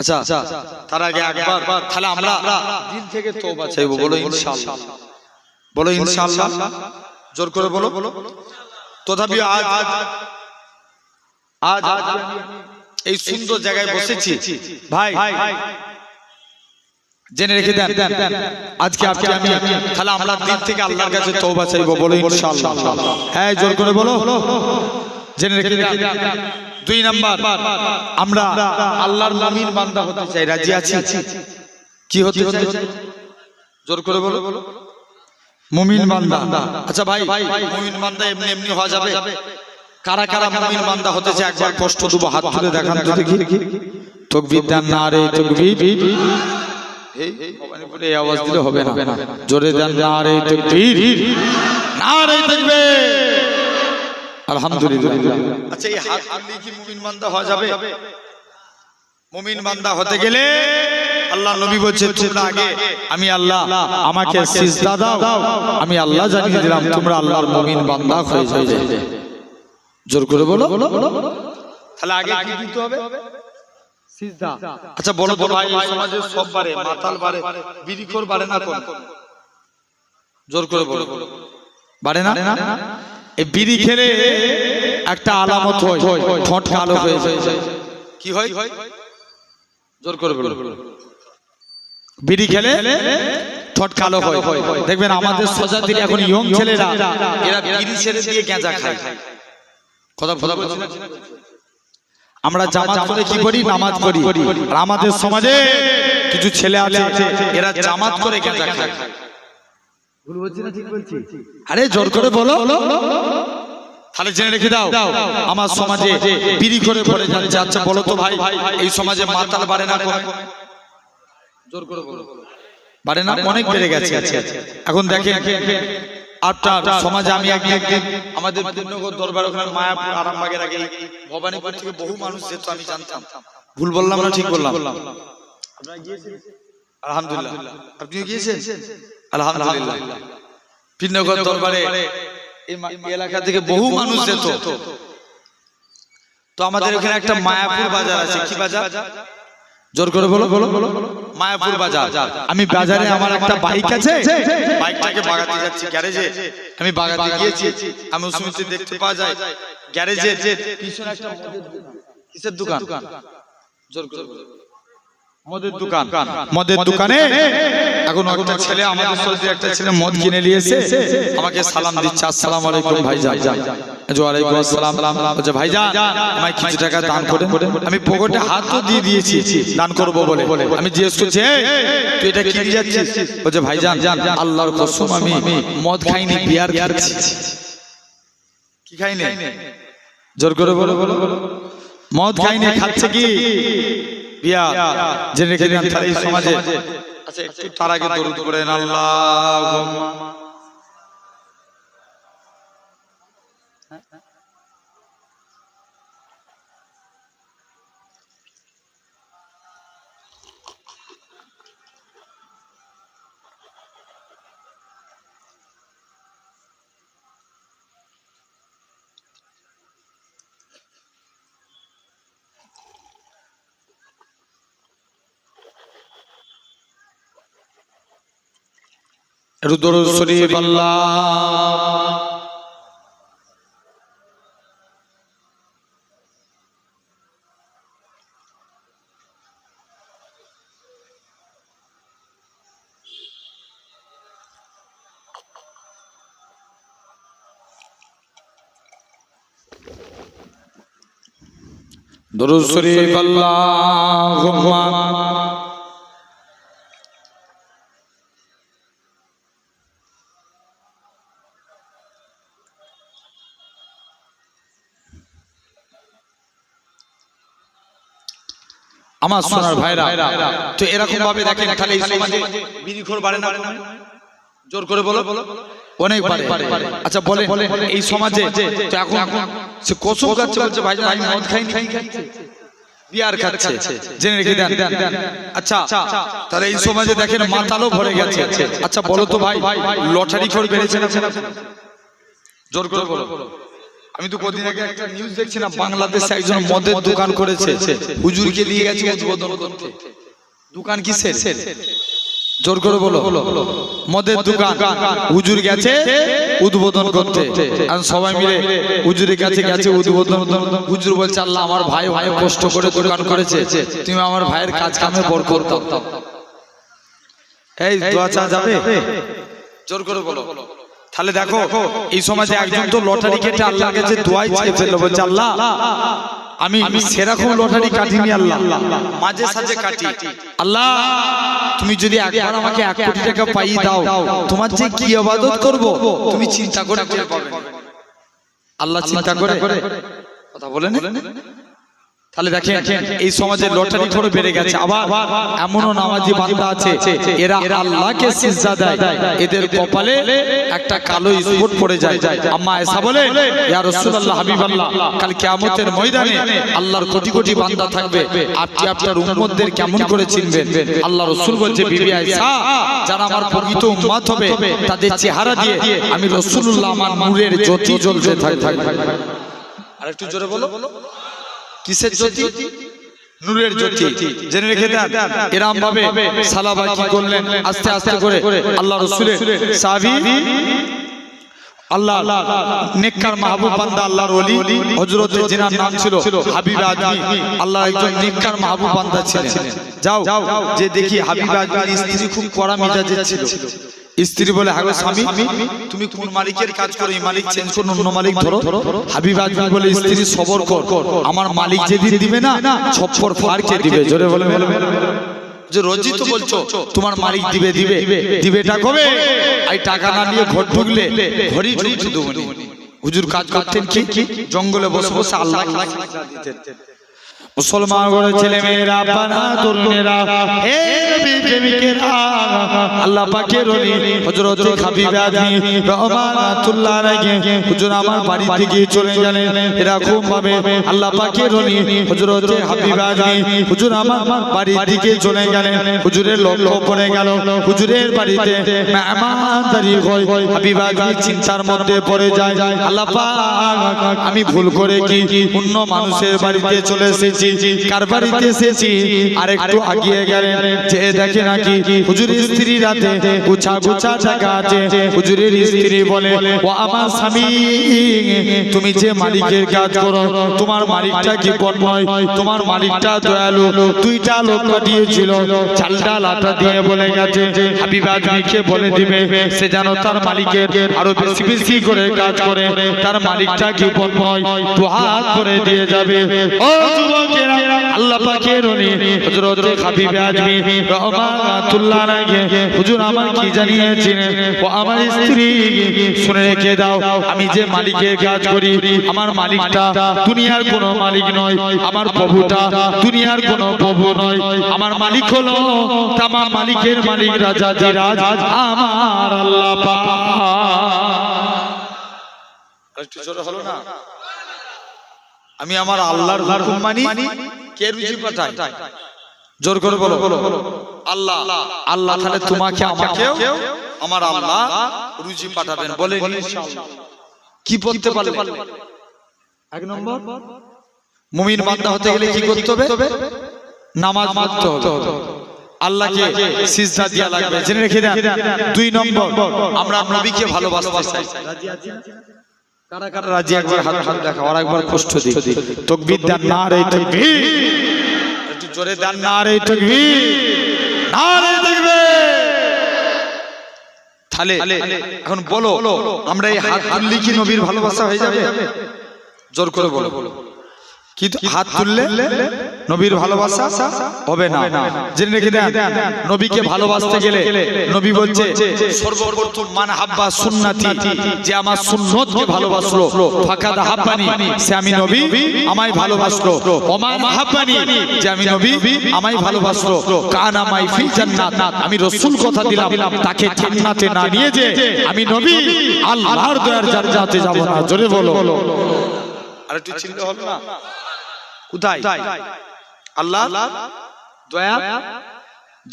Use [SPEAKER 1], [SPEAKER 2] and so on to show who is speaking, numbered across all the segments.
[SPEAKER 1] আচ্ছা তার আগে একবার তাহলে আমরা দিল থেকে তওবা চাইবো, বলো ইনশাআল্লাহ, বলো ইনশাআল্লাহ, জোর করে বলো। তথাপি আজ এই সুন্দর জায়গায় বসেছি ভাই, জেনে রেখে দেন আজকে আপনি আমি তাহলে আমরা দিল থেকে আল্লাহর কাছে তওবা চাইবো, বলো ইনশাআল্লাহ। হ্যাঁ জোর করে বলো, জেনে রেখে দেন। 2 নাম্বার, আমরা আল্লাহর মুমিন বান্দা হতে চাই, রাজি আছি? কি হতে চাই? জোর করে বলো, মুমিন বান্দা। আচ্ছা ভাই, মুমিন বান্দা এমনি এমনি হওয়া যাবে? কারা কারা মুমিন বান্দা হতে চায় একবার কষ্ট দেবো, হাত তুলে দেখান তো দেখি। তাকবীর দেন, নারে তাকবীর। এই ভবানীপুরে এই আওয়াজ দিলে হবে না, জোরে দেন নারে তাকবীর, নারে তাকবীর, আলহামদুলিল্লাহ। আচ্ছা এই হাত তুললে কি মুমিন বান্দা হওয়া যাবে? মুমিন বান্দা হতে গেলে আল্লাহ নবী বলছে, তোমরা আগে আমি আল্লাহ, আমাকে সিজদা দাও, আমি আল্লাহ জানিয়ে দিলাম তোমরা আল্লাহর মুমিন বান্দা হয়ে যাবে। জোর করে বলো। তাহলে আগে কি দিতে হবে? সিজদা। আচ্ছা বলো তো ভাই, সমাজে সব বারে, মাতাল বারে, বিড়িখোর বারে না কোন? জোর করে বলো, বারে না? এই বিড়ি খেলে একটা আলামত হয়, ঠোঁট কালো হয়ে যায়। কি হয়? জোর করে বলো। বিড়ি খেলে ঠোঁট কালো হয়। দেখবেন আমাদের সোসাইটির এখন ইয়ং ছেলেরা এরা বিড়ি ছেড়ে দিয়ে গাঁজা খায়। কথা বলছি না? আমরা জামাত করে কি করি? নামাজ পড়ি। আর আমাদের সমাজে কিছু ছেলে আছে এরা জামাত করে গাঁজা খায়। ভুল বলছি না ঠিক বলছি? আরে জোর করে বলো। তাহলে জেনে রেখে দাও, আমার সমাজে বিড়ি করে পড়ে যাচ্ছে। আচ্ছা বলো তো ভাই, এই সমাজে মাতাল বাড়ে না কোন? জোর করে বলো। বাড়ে না? অনেক বেড়ে গেছে। এখন দেখেন আপনার সমাজে আমি একদিন আমাদের পূর্ণগর দরবার ওখানে মায়াপুর আরামবাগের আগে ভবানীপুর থেকে বহু মানুষ যেত, আমি জানতাম। ভুল বললাম না ঠিক বললাম? আপনারা গিয়েছেন? আলহামদুলিল্লাহ। আপনিও গিয়েছেন? আলহামদুলিল্লাহ। পূর্ণগর দরবারে এই এলাকা থেকে বহু মানুষ যেত। তো আমাদের ওখানে একটা মায়াপুর বাজার আছে। কি বাজার? জোর করে বলো। মায়াপুর বাজার। আমি বাজারে আমার একটা বাইক আছে, বাইকটাকে বাগাতে যাচ্ছি গ্যারেজে। আমি বাগাতে গিয়েছি, আমি সুমিতে দেখতে পাওয়া যায় গ্যারেজে পিছনে একটা কিসের দোকান? জোর করে বলো। মদের দোকান। মদের দোকানে এখন একটা ছেলে, আমাদের সমাজে একটা ছেলে মদ কিনে নিয়ে এসে আমাকে সালাম দিচ্ছে, আসসালামু আলাইকুম ভাইজান। ওয়ালাইকুম আসসালাম। বলছে ভাইজান আমায় কিছু টাকা দান করেন। আমি পকেটে হাতও দিয়ে দিয়েছি দান করব বলে। আমি জিজ্ঞেস করছি, তুই এটা কি নিয়ে যাচ্ছিস? বলছে ভাইজান আল্লাহর কসম আমি মদ খাইনি, বিয়ার খাচ্ছি। কি খাইনি? জোর করে বলো। মদ খাইনি, খাচ্ছে কি? বিয়ার। জেনে রেখে দেন তাহলে এই সমাজে। আচ্ছা একটু তার আগে দরুদ পড়েন, আল্লাহুম্মা। একটু দরুদ শরীফ আল্লাহ। দরুদ শরীফ আল্লাহুম্মা। আমার সোনার ভাইরা, তো এরকম ভাবে দেখেন তাহলে এই সমাজে বিড়িখোর বাড়ে না? জোর করে বলো। অনেক বাড়ে। আচ্ছা বলে এই সমাজে তো এখন সে কসম খাচ্ছে, বলছে ভাইজান আমি মদ খাইনি, বিয়ার খাচ্ছে। জেনে রেখে দেন। আচ্ছা তাহলে এই সমাজে দেখেন মাতালও ভরে গেছে। আচ্ছা বলো তো ভাই, লটারি খোর বেড়েছে না? জোর করে বলো। আমি তো কদিন আগে একটা নিউজ দেখছিলাম, বাংলাদেশে একজন মদের দোকান করেছে, হুজুরকে দিয়ে গেছে উদ্বোধন করতে। দোকান কিসের? জোর করে বলো। মদের দোকান। হুজুর গেছে উদ্বোধন করতে, আর সবাই মিলে হুজুরের কাছে গেছে উদ্বোধন। হুজুর বলছে, আল্লাহ আমার ভাই কষ্ট করে দোকান করেছে, তুমি আমার ভাইয়ের কাজ কামে বরকত দাও। এই দোয়া চা যাবে? জোর করে বলো। তাহলে দেখো, এই সমাজে একজন তো লটারি কেটে আল্লাহর কাছে দোয়াই চেয়ে ফেললো, বলছে আল্লাহ আমি সেরকম লটারি কাটিনি, আল্লাহ মাঝে সাঝে কাটি, আল্লাহ তুমি যদি একবার আমাকে 1 কোটি টাকা পাইয়ে দাও, তোমার যে কি ইবাদত করব তুমি চিন্তা করে টের পাবে। আল্লাহ চিন্তা করে কথা বলেন। তাহলে দেখেন, এই সমাজে লটারি খোর বেড়ে গেছে। আবার এমনও নামাজি বান্দা আছে, এরা আল্লাহকে সিজদা দেয়, এদের কপালে একটা কালো স্পট পড়ে যায়। আম্মা আয়েশা বলে, ইয়া রাসূলুল্লাহ, হাবিবাল্লাহ, কাল কিয়ামতের ময়দানে আল্লাহর কোটি কোটি বান্দা থাকবে, আপনি আপনার উম্মতদের কেমন করে চিনবেন? আল্লাহ রাসূল বলছে, বিবি আয়েশা, যারা আমার প্রকৃত উম্মত হবে তাদের চেহারা দিয়ে আমি রাসূলুল্লাহ আমার নূরের জ্যোতি জ্বলতে থাকবে। আরেকটু জোরে বলো। কিসের জ্যোতি? নূরের জ্যোতি। জেনে রেখে দেন, এরকম ভাবে সাহাবা কি করলেন, আস্তে আস্তে করে আল্লাহ রাসূলের সাহাবী, আল্লাহ নেককার মাহবুব বান্দা, আল্লাহর ওলি হযরত জিনার নাম ছিল হাবিব আজমি। আল্লাহ একজন নেককার মাহবুব বান্দা ছিলেন। যাও যে দেখি হাবিব আজমির স্ত্রী খুব কড়া মেজাজের ছিল। স্ত্রী বলে, হাগো স্বামী, তুমি কোন মালিকের কাজ করো, এই মালিক চেঞ্জ করো, অন্য মালিক ধরো। হাবিব আজমি বলে, স্ত্রী সবর কর, আমার মালিক যেদিন দিবে না ছপ্পর ফাড়কে দিবে। জোরে বলে। যে রোজই তো বলছো তোমার মালিক দিবে দিবে, দিবেটা কবে? এই টাকা না নিয়ে ঘর ঢুকলে ঘরই ঢুকতে দেবো না। হুজুর কাজ করতেন কি? জঙ্গলে বসে বসে আল্লাহ দিতেন। মুসলমান ঘরের ছেলে মেয়েরা, বানা তরুণেরা, হে নবী প্রেমিকেরা, আল্লাহ পাকের ওলি হযরত হাবিব আজমি রাহমাতুল্লাহ আলাইহি হুজুর আমার বাড়ি থেকে চলে গেলেন। এরকম ভাবে আল্লাহ পাকের ওলি হযরত হাবিব আজমি হুজুর আমার বাড়ি থেকে চলে গেলেন। হুজুরের লক্ষ্য পড়ে গেল, হুজুরের বাড়িতে মেহমানদারি হয়। হাবিব আজমি চিন্তার মধ্যে পড়ে যায়, আল্লাহ পাক আমি ভুল করে কি অন্য মানুষের বাড়িতে চলে এসেছি, কার বাড়িতে এসেছি? আর একটু আগিয়ে গেলেন, যে দেখে নাকি হুজুরের স্ত্রী রাতে গুছা গুছা টাকা আছে। হুজুরের স্ত্রী বলে, ও আমার স্বামী, তুমি যে মালিকের কাজ করো, তোমার মালিকটা কি পর নয়? তোমার মালিকটা দয়ালু। 2টা লোক পাঠিয়েছিল, চালটা লাটা দিয়ে বলে গেছে হাবিব আজমিকে বলে দিবে সে যেন তার মালিকের আরো বেশি বেশি করে কাজ করে, তার মালিকটা কি পর নয়, 2 হাত করে দিয়ে যাবে। ও যুবকেরা, আল্লাহ পাকের ওলি হযরত হাবিব আজমি রাহমাতুল্লাহ আলাইহি হুজুর আমার কি জানিয়েছিলেন, ও আমার স্ত্রী শুনে রেখে দাও, আমি যে মালিকের কাজ করি, আমার মালিকটা দুনিয়ার কোনো মালিক নয়, আমার প্রভুটা দুনিয়ার কোনো প্রভু নয়, আমার মালিক হলো তামাম মালিকের মালিক, রাজাধিরাজ আমার আল্লাহ পাক। একটু জোরে হলো না? আমি আমার আল্লাহর হুকুম মানি, কে রুজি পাঠায়? জোর করে বলো। আল্লাহ। আল্লাহ তাহলে তোমাকে আমাকেও আমার আল্লাহ রুজি পাঠাবেন বলে ইনশাআল্লাহ। কি পড়তে পারলে? 1 নম্বর, মুমিন বান্দা হতে গেলে কি করতে হবে? নামাজ পড়তে হবে, আল্লাহকে সিজদা দেয়া লাগবে। জেনে রেখে দেন। 2 নম্বর, আমরা নবীকে ভালোবাসতে চাই। রাজি আছি? কারা কারা রাজি? একবার হাত দেখা, আর একবার কষ্ট দিই। তাকবীর দেন, নারে তাকবীর। একটু জোরে দেন, নারে তাকবীর, নারে তাকবীর। তাহলে এখন বলো, আমরা এই হাত তুললে কি নবীর ভালোবাসা হয়ে যাবে? জোর করে বলো। কিন্তু হাত তুললে নবীর ভালোবাসা হবে না। জেনে রেখে দেন, নবীকে ভালোবাসতে গেলে নবী বলছে সর্বপ্রথম মান হাব্বা সুন্নতি, যে আমার সুন্নতকে ভালোবাসলো, ফাকাদ হাব্বানি, সে আমি নবী আমায় ভালোবাসলো, ওমান হাব্বানি, যে আমি নবী আমায় ভালোবাসলো, কানা মাই ফিল জান্নাত, আমি রাসূল কথা দিলাম তাকে জান্নাতে না নিয়ে যে আমি নবী আল্লাহর দয়ার জান্নাতে যাব না। জোরে বলো। আর একটু চিন্তা হবে না? কোথায়? আল্লাহ দয়া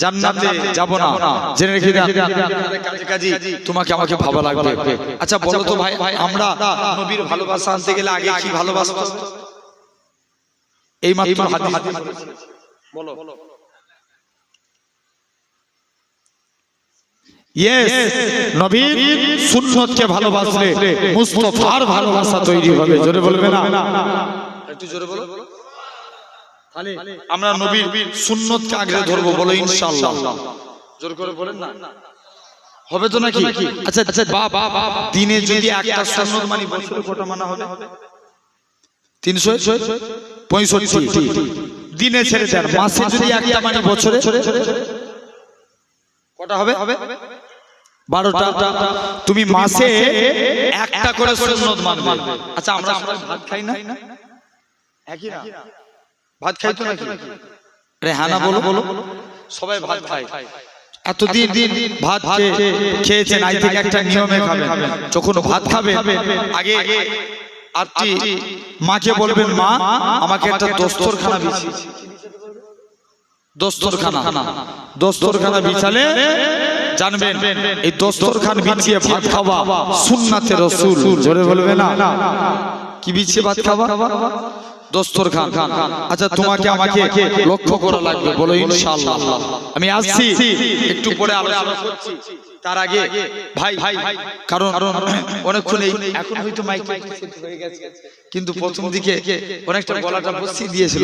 [SPEAKER 1] জান্নাতে যাব না, জেনে রেখে দেন। কাজে তোমাকে আমাকে ভালো লাগবে। আচ্ছা বলো তো ভাই, আমরা নবীর ভালোবাসা আনতে গেলে আগে কি ভালোবাসা? এই মাত্র হাদিস বলো। ইয়েস, নবীর সুন্নতকে ভালোবাসলে মুস্তাফার ভালোবাসা তৈরি হবে। জোরে বলবে না? একটু জোরে বলো। আমরা নবীর সুন্নতকে আগে ধরবো, বলো ইনশাআল্লাহ। জোর করে বলেন না, হবে তো নাকি? আচ্ছা আচ্ছা, দিনে যদি একটা সুন্নত মানি বছরে কত মানা হবে? 365 দিনে ছেড়ে দেন। মাসে যদি একটা মানি বছরে কটা হবে? 12টা। তুমি মাসে একটা করে সুন্নত মানবে। আচ্ছা আমরা ভাত খাই না? একই না, ভাত খাই তো নাকি? আরে হ্যাঁ না বলো বলো। সবাই ভাত খায়। এতদিন ভাত খেয়েছেন, আজ থেকে একটা নিয়মে খাবেন। যখন ভাত খাবেন আগে আপনি মাকে বলবেন, মা আমাকে একটা দস্তরখানা বিছিয়ে। দস্তরখানা বিছালে জানবেন এই দস্তরখান বিছিয়ে ভাত খাওয়া সুন্নাতে রাসূল। জোরে বলবে না? কি বিছিয়ে ভাত খাওয়া? দস্তরখান। আচ্ছা তোমাকে আমাকে লক্ষ্য করা লাগবে, বলো ইনশাআল্লাহ। আমি আসছি একটু পরে আলোচনা করছি। তার আগে ভাই, কারণ অনেকক্ষণ এখন হয়তো মাইক হয়ে গেছে, কিন্তু প্রথম দিকে অনেকটা গলাটা বসিয়ে দিয়েছিল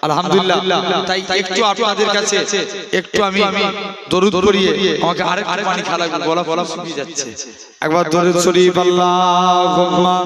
[SPEAKER 1] আলহামদুলিল্লাহ। তাই একটু আপনাদের কাছে একটু আমি দরুদ পড়িয়ে আমাকে আরেকটু পানি খাওয়া লাগবে, গলা শুকিয়ে যাচ্ছে। একবার দরুদ শরীফ আল্লাহুম্মা।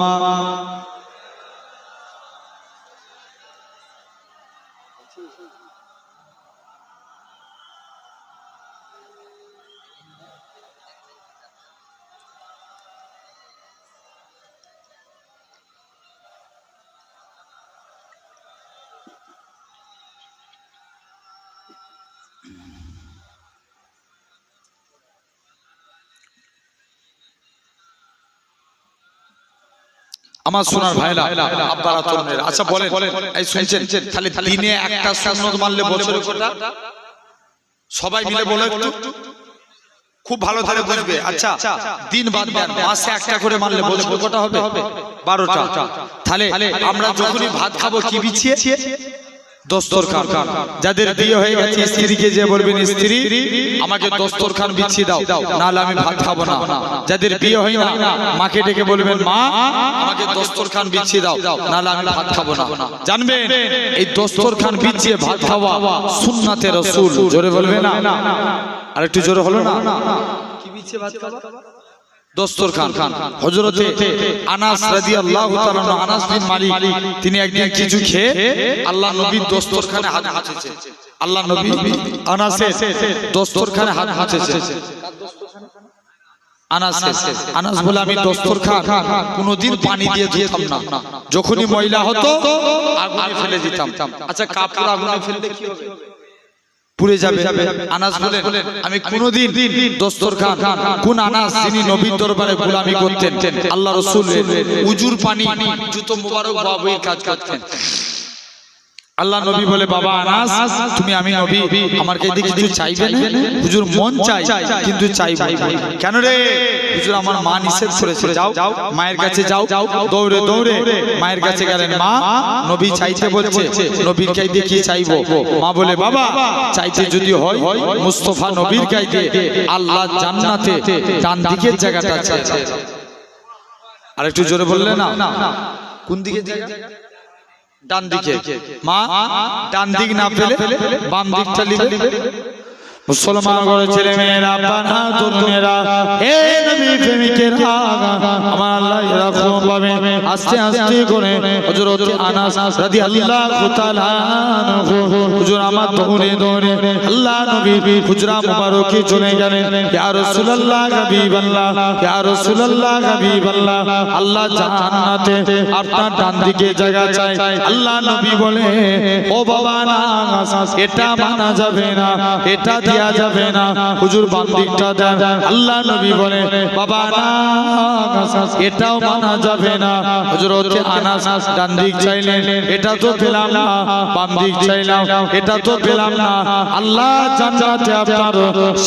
[SPEAKER 1] আমার সোনার ভাইরা, আব্বারা, তরুণেরা, আচ্ছা বলেন, এই শুনছেন খালি দিনে একটা সুন্নত মানলে বছরে কটা? সবাই মিলে বলে একটু, খুব ভালো করে বুঝবে। আচ্ছা দিন বাদ দেন, মাসে একটা করে মানলে বছরে কটা হবে? 12টা। তাহলে আমরা যখনই ভাত খাবো কি বিছিয়ে? দস্তরখান। যাদের বিয়ে হয়ে গেছে স্ত্রীকে যে বলবেন, স্ত্রী আমাকে দস্তরখান বিছিয়ে দাও, নাহলে আমি ভাত খাবো না। যাদের বিয়ে হয় না মাকে ডেকে বলবেন, মা আমাকে দস্তরখান বিছিয়ে দাও, নাহলে আমি ভাত খাবো না। জানবেন এই দস্তরখান বিছিয়ে ভাত খাওয়া সুন্নাতে রাসূল। জোরে বলবে না? আর একটু জোরে হলো না? কি বিছিয়ে ভাত খাওয়া? দস্তরখান। হযরতে আনাস রাদিয়াল্লাহু তাআলা, আনাস বিন মালিক, তিনি একদিন কিছু খেয়ে আল্লাহ নবীর দস্তরখানে হাত মুছেছে। আল্লাহ নবী আনাসের দস্তরখানে হাত মুছেছে। আনাস বলে, আমি দস্তরখান কোনোদিন পানি দিয়ে ধুতাম না, যখনই ময়লা হতো আগুনে ফেলে দিতাম। আচ্ছা কাপড় আগুনে ফেললে কি হবে? পুড়ে যাবে। আনাস বলেন, আমি কোনদিন দস্তরখান, কোন আনাস যিনি নবীর দরবারে গোলামি করতেন, আল্লাহ রাসূলের উজুর পানি জুতো মোবারক বাবুই কাজ করতেন। আল্লাহ নবী বলে, বাবা আনাস তুমি, আমি নবী, আমার কাছে কিছু চাইবে না? হুজুর মন চাই কিন্তু চাইবো। কেন রে? হুজুর আমার মা নিষেধ করেছে। যাও মায়ের কাছে যাও। দৌড়ে দৌড়ে মায়ের কাছে গেলেন। মা নবী চাইতে বলছে, নবীর কাছে কি চাইবো? মা বলে, বাবা চাইতে যদি হয় মুস্তাফা নবীর কাছে আল্লাহ জান্নাতে ডান দিকের জায়গাটা আছে। আর একটু জোরে বললে না? কোন দিকে জায়গা? ডান দিকে। মা ডান দিক না পেলে বাম দিকটা নিবে। মুসলমান ঘরের ছেলে মেয়েরা, বানা তরুণেরা, হে নবী প্রেমিকেরা, আমার আল্লাহ এরকম ভাবে আস্তে আস্তে করে হযরত আনাস রাদিয়াল্লাহু তাআলা আনহু হুজুর আমার দৌড়ে দৌড়ে আল্লাহ নবী হুজরা মুবারকে চলে গেলেন। ইয়া রাসূলুল্লাহ হাবিবাল্লাহ, ইয়া রাসূলুল্লাহ হাবিবাল্লাহ, আল্লাহ জান্নাতে আপনার ডান দিকে জায়গা চাই। আল্লাহ নবী বলে, ও বাবা আনাস এটা মানা যাবে না, এটা দেয়া যাবে না, হুজুর বাম দিকটা দেন। আল্লাহ নবী বলে বাবা না এটাও মানা যাবে না। হযরত আনাস ডান দিক চাইলেন, এটা তো পেলাম না, বাম দিক চাইলাম, এটা তো পেলাম না। আল্লাহ জান্নাতে আপনার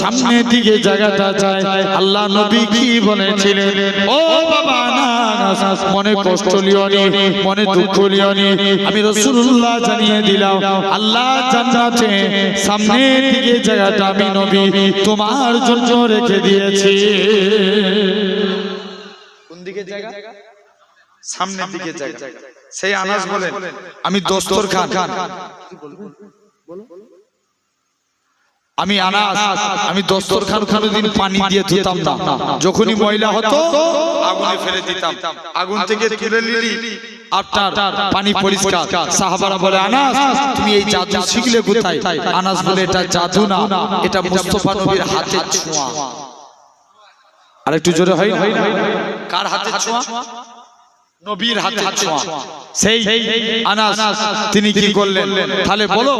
[SPEAKER 1] সামনের দিকে জায়গাটা চাই। আল্লাহ নবী কি বলেছিলেন? ও বাবা না মনে কষ্ট লিও নি, মনে দুঃখ লিও নি, আমি রাসূলুল্লাহ জানিয়ে দিলাম আল্লাহ জান্নাতে সামনের দিকে জায়গাটা আমি নবী তোমার জন্য রেখে দিয়েছি। কোন দিকে জায়গা? সামনের দিকে জায়গা। সেই আনাস বলেন আমি দস্তরখান, আমি আনাস আমি দস্তরখান কোনদিন পানি দিয়ে ধুতাম না, যখনই ময়লা হতো আগুনে ফেলে দিতাম, আগুন থেকে তুলে নিলি আপনার পানি পরিষ্কার। সাহাবারা বলে আনাস তুমি এই জাদু শিখলে কোথায়? আনাস বলে এটা জাদু না, এটা মুস্তাফা নবীর হাতের ছোঁয়া। আর একটু জোরে হয় না? কার হাতের ছোঁয়া? নবীর হাতের ছোঁয়া। সেই আনাস তিনি কি করলেন? তাহলে বলো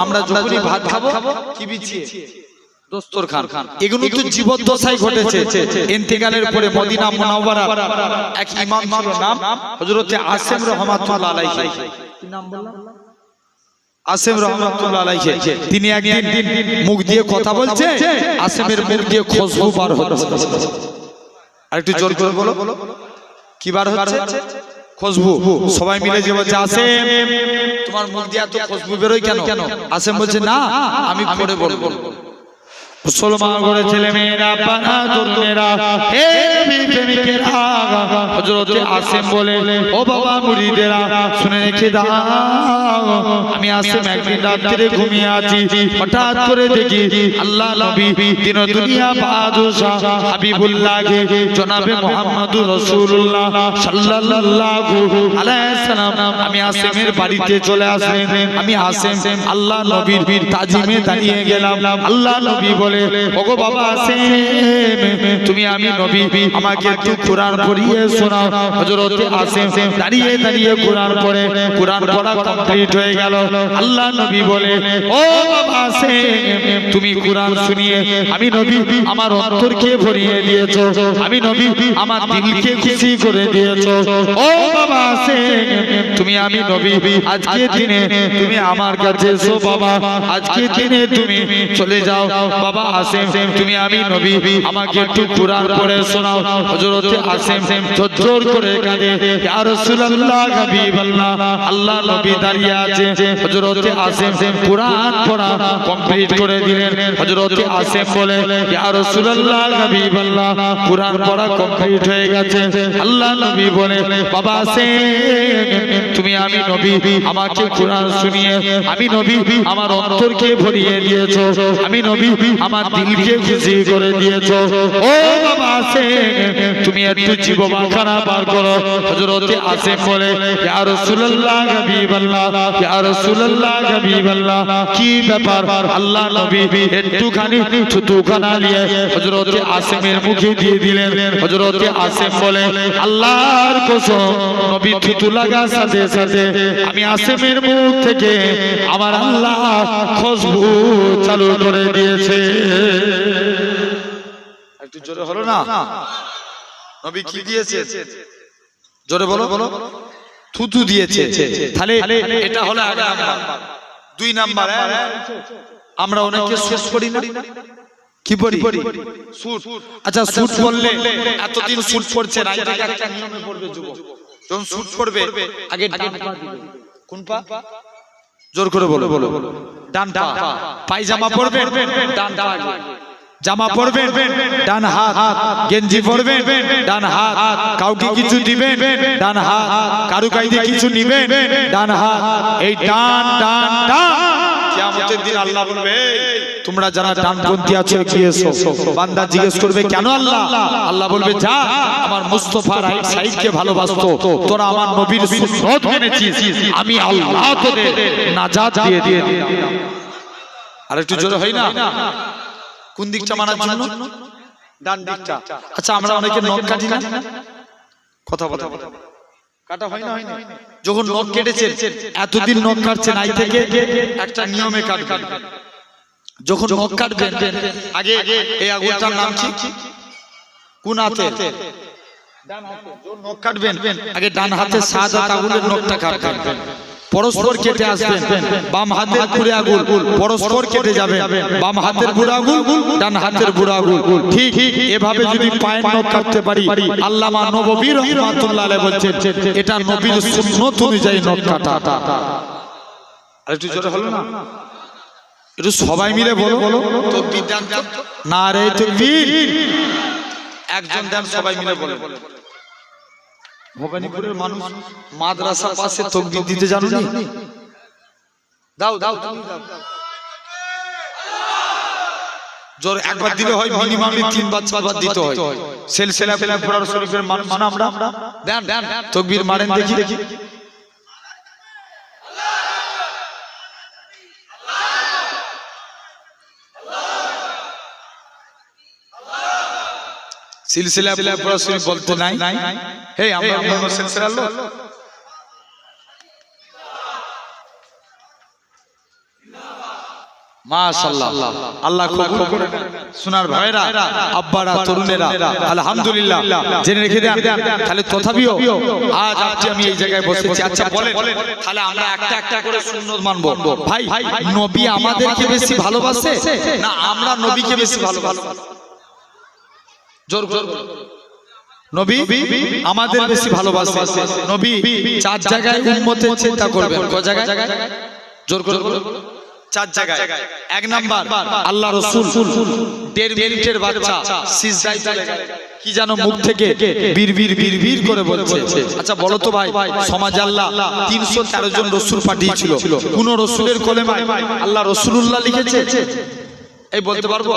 [SPEAKER 1] আমরা যখনই ভাত খাবো কি বিছিয়ে? দস্তরখান। এগুলো তো জীবদ্দশায় ঘটেছে। ইন্তেকালের পরে মদিনা মুনাওয়ারার এক ইমাম ছিল, নাম হযরত আসিম রাহমাতুল্লাহ আলাইহি। কি নাম বললাম? আসিম রাহমাতুল্লাহ আলাইহি। তিনি একদিন মুখ দিয়ে কথা বলছে, আসিমের মুখ দিয়ে খুশবু বার হচ্ছে। আর একটু জোর করে বলো কি বার হচ্ছে? খুশবু। সবাই মিলে যে বলছে আসিম তোমার মুখ দিয়ে এত খুশবু বেরোয় কেন? আসিম বলছে না আমি পরে বলবো। মুসলমান করে ছেলে মেয়েরা পানা তরুণেরা হে নবী প্রেমিকেরা, হযরত আসিম বলে ও বাবা মুরিদেরা শুনে রেখে দাও, আমি আসিম একদিন রাত্রে ঘুমিয়ে আছি, হঠাৎ করে দেখি আল্লাহ নবী দিন দুনিয়া বাদশাহ হাবিবুল্লাহকে জনাবে মুহাম্মদুর রাসূলুল্লাহ সাল্লাল্লাহু আলাইহি সাল্লাম আমি আসিমের বাড়িতে চলে আসলেন। আমি আসিম আল্লাহ নবীর তাজিমে দাঁড়িয়ে গেলাম। আল্লাহ নবী বলে ওগো বাবা আসিম তুমি আমি নবী আমাকে একটু কোরআন পড়িয়ে শোনাও। হযরত আসিম দাঁড়িয়ে দাঁড়িয়ে কোরআন পড়ে, কোরআন পড়া কমপ্লিট হয়ে গেল। আল্লাহ নবী বলে ও বাবা আসিম তুমি কোরআন শুনিয়ে আমি নবী আমার অন্তরকে ভরিয়ে দিয়েছো, আমি নবী আমার দিলকে খুশি করে দিয়েছো। ও বাবা আসিম তুমি আমি নবী আজকে দিনে তুমি আমার কাছে এসো বাবা, আজকে দিনে তুমি চলে যাও বাবা আসিম তুমি আমি নবী আমাকে একটু কোরআন পড়ে শোনাও। হযরত আসিম জোর করে কাঁদে ইয়া রাসূলুল্লাহ হাবিবাল্লাহ। আল্লাহ নবী দাঁড়িয়ে আছে, হযরত আসিম কোরআন পড়া কমপ্লিট করে দিলেন। হযরত আসিম বলে ইয়া রাসূলুল্লাহ হাবিবাল্লাহ কোরআন পড়া কমপ্লিট হয়ে গেছে। আল্লাহ নবী বলে বাবা আসিম তুমি আমি নবী আমাকে কোরআন শুনিয়ে আমি নবী আমার অন্তরকে ভরিয়ে দিয়েছো, আমি নবী আমার দিলকে খুশি করে দিয়েছো। ও বাবা আসিম তুমি একটু জীবনখানা পার করো। হযরত আসিম বলে ইয়া রাসূলুল্লাহ হাবিবাল্লাহ ইয়া রাসূলুল্লাহ হাবিবাল্লাহ কি ব্যাপার? আল্লাহ নবী একটুখানি থুতুখানা নিয়ে হযরত আসিমের মুখে দিয়ে দিলেন। হযরত আসিম বলে আল্লাহর কসম নবী থুতু লাগা সাথে সাথে আমি আসিমের মুখ থেকে আমার আল্লাহ খুশবু চালু করে দিয়েছে। একটু জোরে হলো না? নবী কি দিয়েছে? জোরে বলো। থুতু দিয়েছে। তাহলে এটা হলো এক নাম্বার। দুই নাম্বার আমরা অনেকে শেষ করি না, কি পড়ি? সুট। আচ্ছা সুট পরলে এতদিন সুট পরছে না, এটা একটা নিয়মে পড়বে যুবক। যখন সুট পরবে আগে ডান পা দিবে। কোন পা? জোর করে বলো। ডান পা। পায়জামা পরবে ডান পা, জামা পরবেন ডান হাত, গেঞ্জি পরবেন ডান হাত, কাউকে কিছু দিবেন ডান হাত, কারু কাইদে কিছু নিবেন ডান হাত। এই ডান ডান ডান কিয়ামতের দিন আল্লাহ বলবে তোমরা যারা ডানপন্থী আছো এগিয়ে এসো। বান্দা জিজ্ঞেস করবে কেন আল্লাহ? আল্লাহ বলবে যা আমার মুস্তাফা রাইট সাইডকে ভালোবাসতো, তোরা আমার নবীর সুন্নাত মেনেছিস, আমি আল্লাহ তোদের নাজাত দিয়ে দিলাম। আর একটু জোরে হয় না? কোন দিকটা মানার জন্য? ডান দিকটা। আচ্ছা আমরা অনেকে নখ কাটি না, কথা বলা কাটা হয় না? যখন নখ কেটেছেন এতদিন নখ কাটছেন আই থেকে একটা নিয়মে কাটবেন। যখন নখ কাটবেন আগে এই আঙুলটার নাম কি? কোন হাতে? ডান হাতে। যখন নখ কাটবেন আগে ডান হাতে শাহাদাত আঙুলের নখটা কাটবেন, পরস্পর কেটে আসবেন। বাম হাতের বুড়ো আঙুল পরস্পর কেটে যাবে, বাম হাতের বুড়ো আঙুল ডান হাতের বুড়ো আঙুল। ঠিক এভাবে যদি পায়ের নখ কাটতে পারি, আল্লামা নববী রাহমাতুল্লাহ আলাইহি বলছেন এটা নবীর সুন্নাত অনুযায়ী নখ কাটা। আর একটু জোরে হলো না? একটু সবাই মিলে বলো তাকবীর দেন। নারে তাকবীর। একজন দেন, সবাই মিলে বলে। ভবানীপুরের মানুষ মাদ্রাসার পাশে তাকবীর দিতে জানো নি? দাও দাও জোর একবার দিলে হয়, মিনিমাম 3 বার 4 বার দিতে হয়। সিলসিলা কোরআন শরীফের মানুষ আমরা দেন তাকবীর মারেন দেখি। সিলসিলা কোরআন শরীফ বলতে নাই। হে আমরা কোন সিলসিলা লোক? মাশাআল্লাহ, আল্লাহ কবুল করে। সোনার ভাইরা, আব্বারা, তরুণেরা আলহামদুলিল্লাহ জেনে রেখে দেন। তাহলে তথাপিও আজ আমি এই জায়গায় বসেছি। আচ্ছা বলেন, তাহলে আমরা একটা একটা করে সুন্নাত মানবো। ভাই নবী আমাদেরকে বেশি ভালোবাসে না আমরা নবীকে বেশি ভালোবাসি? জোর জোর। নবী আমাদের বেশি ভালোবাসে। নবী 4 জায়গায় উম্মতের চিন্তা করবেন। কয় জায়গায়? জোর করে বলো। 4 জায়গায়। 1 নাম্বার আল্লাহ রাসূল 1.5 মিনিটের বাচ্চা সিজদায় চলে গেল, কি জানো মুখ থেকে বীর করে বলছে। আচ্ছা বলো তো ভাই, সমাজে আল্লাহ 313 জন রাসূল পাঠিয়েছিল, কোন রাসূলের কলেমায় আল্লাহ রাসূলুল্লাহ লিখেছে? এই বলতে পারবো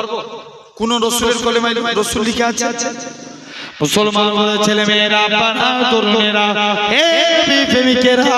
[SPEAKER 1] কোন রাসূলের কলেমায় রাসূল লিখে আছে? মুসলমান ছেলে মেয়েরা, পাড়া তরুণেরা, হে নবী প্রেমিকেরা,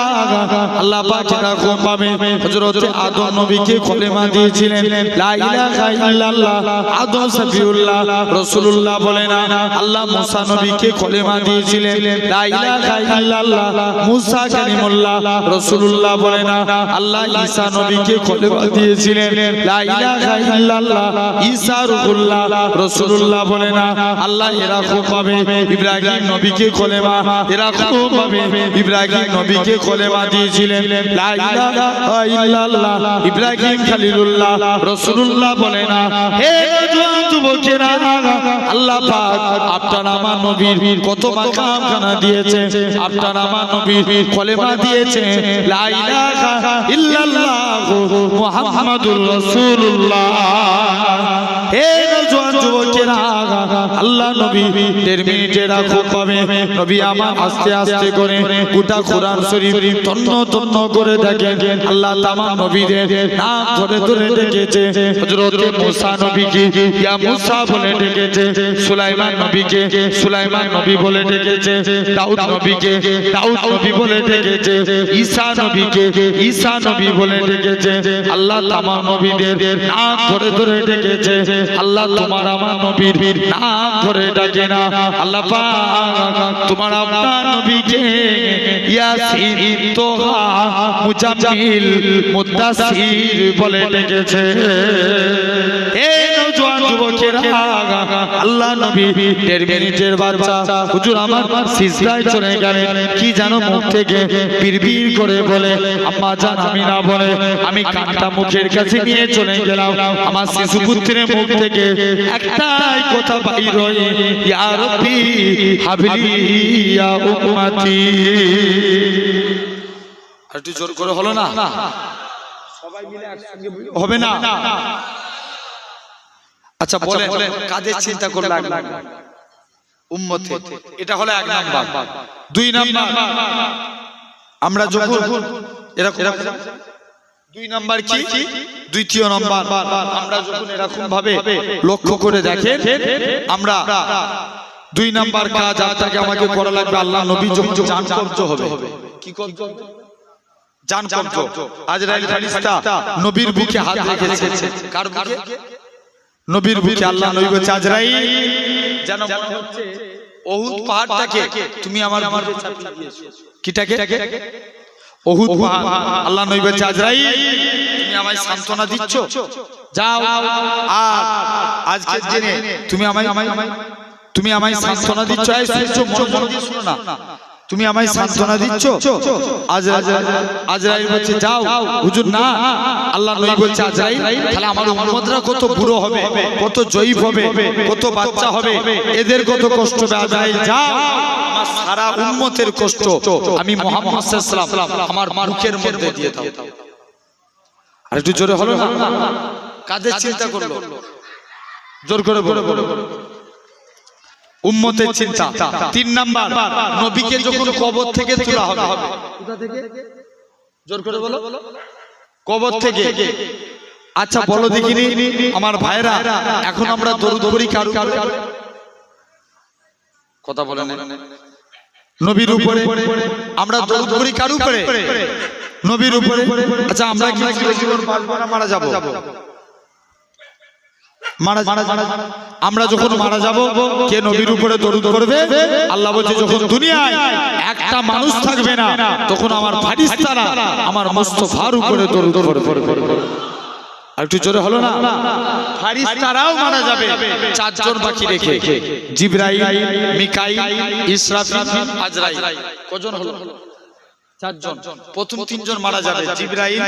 [SPEAKER 1] আল্লাহ পাক এরকম ভাবে হযরত আদম নবীকে কলেমা দিয়েছিলেন লা ইলাহা ইল্লাল্লাহ। আদম সফিউল্লাহ রাসূলুল্লাহ বলে না। আল্লাহ মুসা নবীকে কলেমা দিয়েছিলেন লা ইলাহা ইল্লাল্লাহ। মুসা কালিমুল্লাহ রাসূলুল্লাহ বলে না। আল্লাহ ঈসা নবীকে কলেমা দিয়েছিলেন লা ইলাহা ইল্লাল্লাহ। ঈসা রূহুল্লাহ রাসূলুল্লাহ বলে না। আল্লাহ এরকম ভাবে ইব্রাহিম নবীকে কলেমা, এরকম ভাবে ইব্রাহিম নবীকে কলেমা দিয়েছিলেন লা ইলাহা ইল্লাল্লাহ। ইব্রাহিম খলিলুল্লাহ রাসূলুল্লাহ বলে না। হে জওয়ান যুবকেরা, আল্লাহ পাক আপনার আমার নবীর কত মাকাম খানা দিয়েছে, আপনার আমার নবীর কলেমা দিয়েছে লা ইলাহা ইল্লাল্লাহ মুহাম্মাদুর রাসূলুল্লাহ। হে জওয়ান যুবকেরা, আল্লাহ নবী 1.5 মিনিটের খুব পাবে। নবী আমার আস্তে আস্তে করে গোটা কোরআন শরীফ তন্ন তন্ন করে দেখেন। আল্লাহ তামাম নবীদের নাম ধরে ধরে ডেকেছে। হযরত মুসা নবীকে ইয়া মুসা বলে ডেকেছে, সুলাইমান নবীকে সুলাইমান নবী বলে ডেকেছে, দাউদ নবীকে দাউদ নবী বলে ডেকেছে, ঈসা নবীকে ঈসা নবী বলে ডেকেছে। আল্লাহ তামাম নবীদের নাম ধরে ধরে ডেকেছে। আল্লাহ তোমার আমার নবীর নাম ধরে ডাকে না। আল্লাহ পাক তোমার আপনার নবীকে ইয়াসিন, তোহা, মুজাম্মিল, মুদাসসির বলে ডেকেছে। হে নওজোয়ান যুবকেরা, আল্লাহ নবী 1.5 মিনিটের বাচ্চা হুজুর আমার সিজদায় চলে গেলেন, কি জানো মুখ থেকে বিড়বিড় করে বলে আম্মা জান আমি না বলে আমি কানটা মুখের কাছে নিয়ে চলে গেলাম। আমার শিশু পুত্রের মুখ থেকে একটাই কথা বাইর হয়, ইয়া রাব্বি হাবলি ইয়া উম্মতি। আর একটু জোর করে হলো না? সবাই মিলে একসঙ্গে হবে না? আচ্ছা বলেন কাদের চিন্তা করে লাগবে? উম্মতের। এটা হলো 1 নাম্বার। 2 নাম্বার আমরা যখন এরকম 2 নাম্বার কি? দ্বিতীয় নাম্বার আমরা যখন এরকম ভাবে লক্ষ্য করে দেখেন, আমরা 2 নাম্বার কাজ আপনাকে আমাকে করা লাগবে। আল্লাহ নবী যখন জান কবজ হবে, কি কবজ? জান কবজ। আজরাইল ফেরেশতা নবীর বুকে হাত রেখেছে। কার বুকে? নবীর বুকে। আল্লাহ নবী বলছে আজরাইল যেন মনে হচ্ছে ওহুদ পাহাড়টাকে তুমি আমার বুকে চাপিয়ে দিয়েছো। কিটাকে? ওহুদ পাহাড়। আল্লাহ নবী বলছে আজরাইল তুমি আমায় সান্তনা দিচ্ছ? যাও। আর আজকের দিনে তুমি আমায় সান্ত্বনা দিচ্ছ, এই শুনছো, মন দিয়ে শুনো না, তুমি আমায় সান্ত্বনা দিচ্ছ। আজরাইল বলছে যাও হুজুর, না আল্লাহ নবী বলছে আজরাইল, তাহলে আমার উম্মতরা কত বুড়ো হবে, কত জয়ীফ হবে, কত বাচ্চা হবে, এদের কত কষ্ট হবে। আজরাইল যাও, আমার সারা উম্মতের কষ্ট আমি মুহাম্মদ সাল্লাল্লাহু আলাইহি ওয়াসাল্লাম আমার মুখের মধ্যে দিয়ে দাও। আর একটু জোরে হলো না? কাদের চিন্তা করলো? জোর করে বলো। উম্মতের চিন্তা। 3 নাম্বার, নবীকে যখন কবর থেকে তোলা হবে, কোথা থেকে? জোর করে বলো। কবর থেকে। আচ্ছা বলো দেখিনি আমার ভাইরা, এখন আমরা দরুদ পড়ি কার উপরে? কথা বলেন। নবীর উপরে। আমরা দরুদ পড়ি কার উপরে? নবীর উপরে। আচ্ছা আমরা কি জীবন বাঁচবো না মারা যাব? আমরা যখন মারা যাব, কে নবীর উপরে দরুদ করবে? আল্লাহ বলছে যখন দুনিয়ায় একটা মানুষ থাকবে না, তখন আমার ফেরেশতারা আমার মুস্তাফার উপরে দরুদ করবে। আর একটু জোরে হলো না? ফেরেশতারাও মারা যাবে, 4 জন বাকি রেখে, জিবরাইল, মিকাইল, ইসরাফিল, আজরাইল। কজন হলো? 4 জন। প্রথম 3 জন মারা যাবে, জিবরাইল,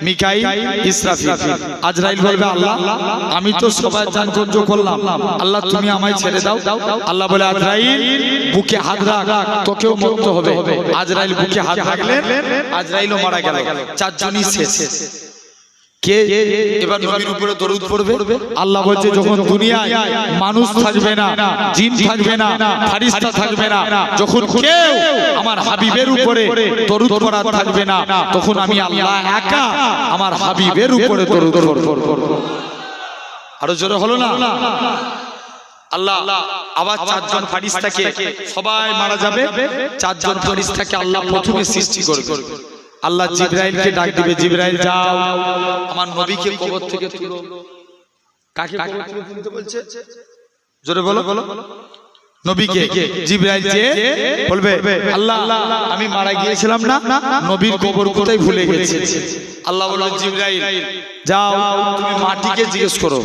[SPEAKER 1] মিকাইল, ইসরাফিল। আজরাইল বলবে আল্লাহ আমি তো সবার জান কর্য করলাম, আল্লাহ তুমি আমায় ছেড়ে দাও। আল্লাহ বলে আজরাইল বুকে হাত রাখ, তোকেও মরতে হবে। আজরাইল বুকে হাত রাখলেন, আজরাইলও মারা গেল, 4 জনই শেষ। কে এবার নবীর উপরে দরুদ পড়বে? আল্লাহ বলছে যখন দুনিয়ায় মানুষ থাকবে না, জিন থাকবে না, ফেরেশতা থাকবে না, যখন কেউ আমার হাবিবের উপরে দরুদ পড়া থাকবে না, তখন আমি আল্লাহ একা আমার হাবিবের উপরে দরুদ পড়ব। আরো জোরে হলো না? আল্লাহ আবার 4 জন ফেরেশতাকে, সবাই মারা যাবে, 4 জন ফেরেশতাকে আল্লাহ প্রথমে সৃষ্টি করবে। আল্লাহ জিবরাইলকে ডাক দিবে, জিবরাইল যাও আমার নবীকে কবর থেকে তুলো। কাকে কবর থেকে তুলতে বলছে? জোরে বলো। নবীকে। জিবরাইল যে বলবে আল্লাহ আমি মারা গিয়েছিলাম না, নবীর কবর কোথায় ভুলে গেছি। আল্লাহ বলল জিবরাইল যাও তুমি মাটিকে জিজ্ঞেস করো।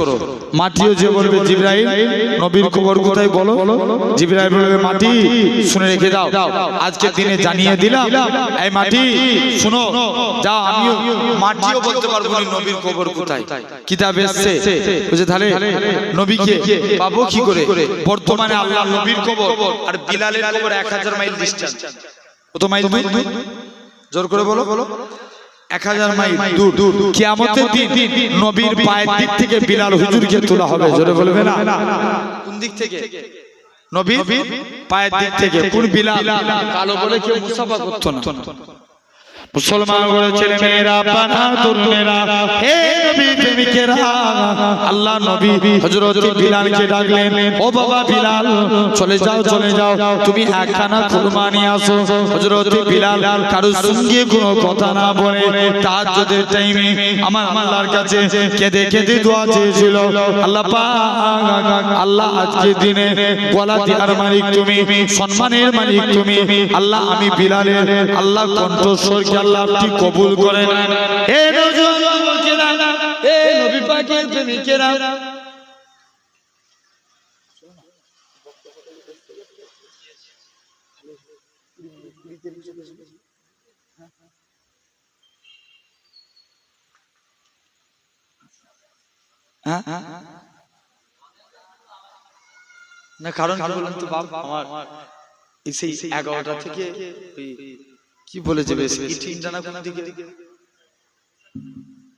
[SPEAKER 1] মাটিও যে বলবে জিবরাইল নবীর কবর কোথায় বলো। জিবরাইল বলবে মাটি শুনে রেখে দাও, আজকে দিনে জানিয়ে দিলাম, এই মাটি শুনো যাও। আমিও মাটিও বলতে পারবো না নবীর কবর কোথায়, কিতাবে এসেছে। বুঝে তাহলে নবীকে পাবো কি করে? বর্তমানে আল্লাহ নবীর কবর আর বিলালের কবর 1000 মাইল ডিসটেন্স। কত মাইল দূর? জোর করে বলো। 1000 মাইল দূর। কিয়ামতের দিন নবীর পায়ের দিক থেকে বিলাল হুজুরকে তোলা হবে। জোরে বলবে না? কোন দিক থেকে? নবীর পায়ের দিক থেকে। কোন বিলাল? কালো বলে কেউ মুসাফা করতো না। মুসলমান বলে ছেলে মেয়েরা, বানা তরুণেরা, হে নবী প্রেমিকেরা, আল্লাহ নবী হযরত বিলালকে ডাকলেন, ও বাবা বিলাল চলে যাও, তুমি একখানা কুরমা নিয়ে আসো। হযরত বিলাল কারোর সঙ্গে কোনো কথা না বলে তাহাজ্জুদের টাইমে আমার আল্লাহর কাছে কেঁদে দোয়া চেয়েছিল, আল্লাহ পাক, আল্লাহ আজকের দিনে গলা দেওয়ার মালিক তুমি, সম্মানের মালিক তুমি, আল্লাহ আমি বিলালের আল্লাহ কণ্ঠস্বরকে আল্লাহ আপনি কবুল করেন। হে নবীরা, হে নবী পাকের প্রেমিকেরা, না কারণ বলুন তো বাপ, আমার সেই 11টা থেকে কি বলেছে বেশি ইন্টারনা কোন দিকে?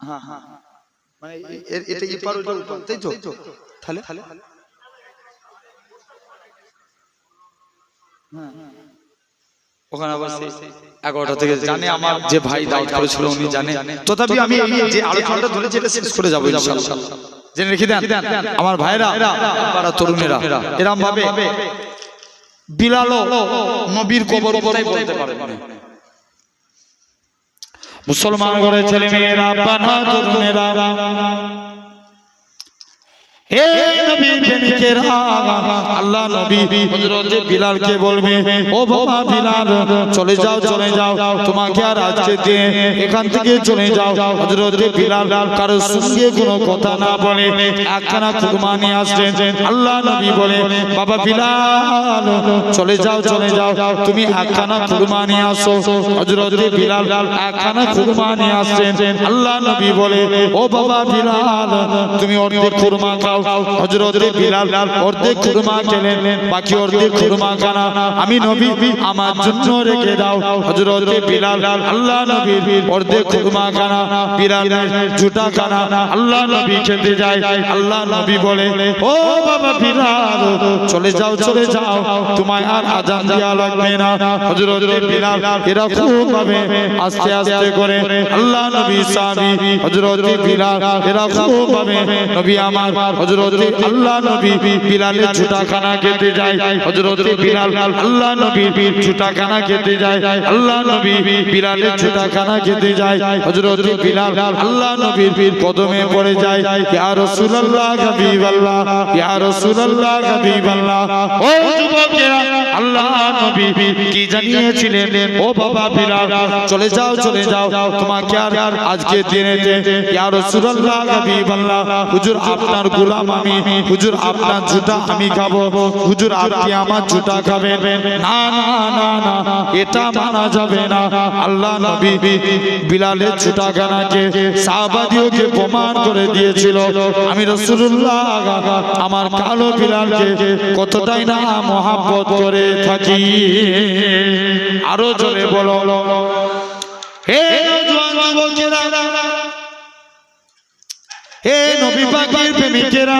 [SPEAKER 1] হ্যাঁ মানে এটা কি পার ওটা উপর, তাই তো? তাহলে ওখানে আবার 11টা থেকে জানে আমার যে ভাই দাওয়াত করেছিল উনি জানে। তথাপি আমি যে আলোচনাটা ধরেছি এটা শেষ করে যাবো ইনশাআল্লাহ। জেনে রেখে দেন আমার ভাইরা, পাড়া তরুণেরা, এরকম ভাবে বিলালও নবীর কবর কোথায় বলতে পারে না। মুসলমান ঘরে ছেলে মেয়েরা, বানা তরুণেরা, হে নবী প্রেমিকেরা, আল্লাহ নবী হযরত বিলালকে বলবে, ও বাবা বিলাল, চলে যাও চলে যাও, তোমাকে আর আজকে দিয়ে এখান থেকে চলে যাও। হযরত বিলাল কারো সঙ্গে কোনো কথা না বলে একখানা খুরমা নিয়ে আসলেন। আল্লাহ নবী বলে, বাবা বিলাল, চলে যাও চলে যাও, তুমি একখানা খুরমা নিয়ে আসো। হযরত বিলাল একখানা খুরমা নিয়ে আসছেন। আল্লাহ নবী বলে, ও বাবা বিলাল, তুমি অর্ধেক খুরমা খাও। হযরত বিলাল অর্ধেক খুরমা খেলেন, বাকি অর্ধেক খুরমা খানা আমি নবী আমার জন্য রেখে দাও। হযরত বিলাল আল্লাহ নবীর অর্ধেক খুরমা খানা, বিলালের ঝুটা খানা আল্লাহ নবী খেতে যায়। আল্লাহ নবী বলে, ও বাবা বিলাল, চলে যাও চলে যাও, তোমায় আর আজান দেওয়া লাগবে না। হযরত বিলাল এরকম ভাবে আস্তে আস্তে করে আল্লাহ নবী সাহাবী হযরত বিলাল এরকম ভাবে নবী আমার হযরত আল্লাহ নবী বিলালের ঝুটা খানা খেতে যায়। হযরত বিলাল আল্লাহ নবী ঝুটা খানা খেতে যায়। আল্লাহ নবী বিলালের ঝুটা খানা খেতে যায়। হযরত বিলাল আল্লাহ নবীর কদমে পড়ে যায়, ইয়া রাসূলুল্লাহ হাবিবাল্লাহ, ইয়া রাসূলুল্লাহ হাবিবাল্লাহ। ও যুবকেরা, আল্লাহ নবী কি জানিয়েছিলেন, ও বাবা বিলাল, চলে যাও চলে যাও, তোমাকে আর আজকে দিনেতে ইয়া রাসূলুল্লাহ হাবিবাল্লাহ, হুজুর আপনার গোলাম আমি, হুজুর আপনার ঝুটা আমি খাবো, হুজুর আপনি আমার ঝুটা খাবেন না, না না না, এটা মানা যাবে না। আল্লাহ নবী বিলালের ঝুটা খানাকে সাহাবাদিওকে প্রমাণ করে দিয়েছিল, আমি রাসূলুল্লাহ আমার কালো বিলালকে কতটাই না মহব্বত করে থাকি। আরো জোরে বলো, হে নওজোয়ান যুবকেরা, হে নবী পাকের প্রেমিকেরা,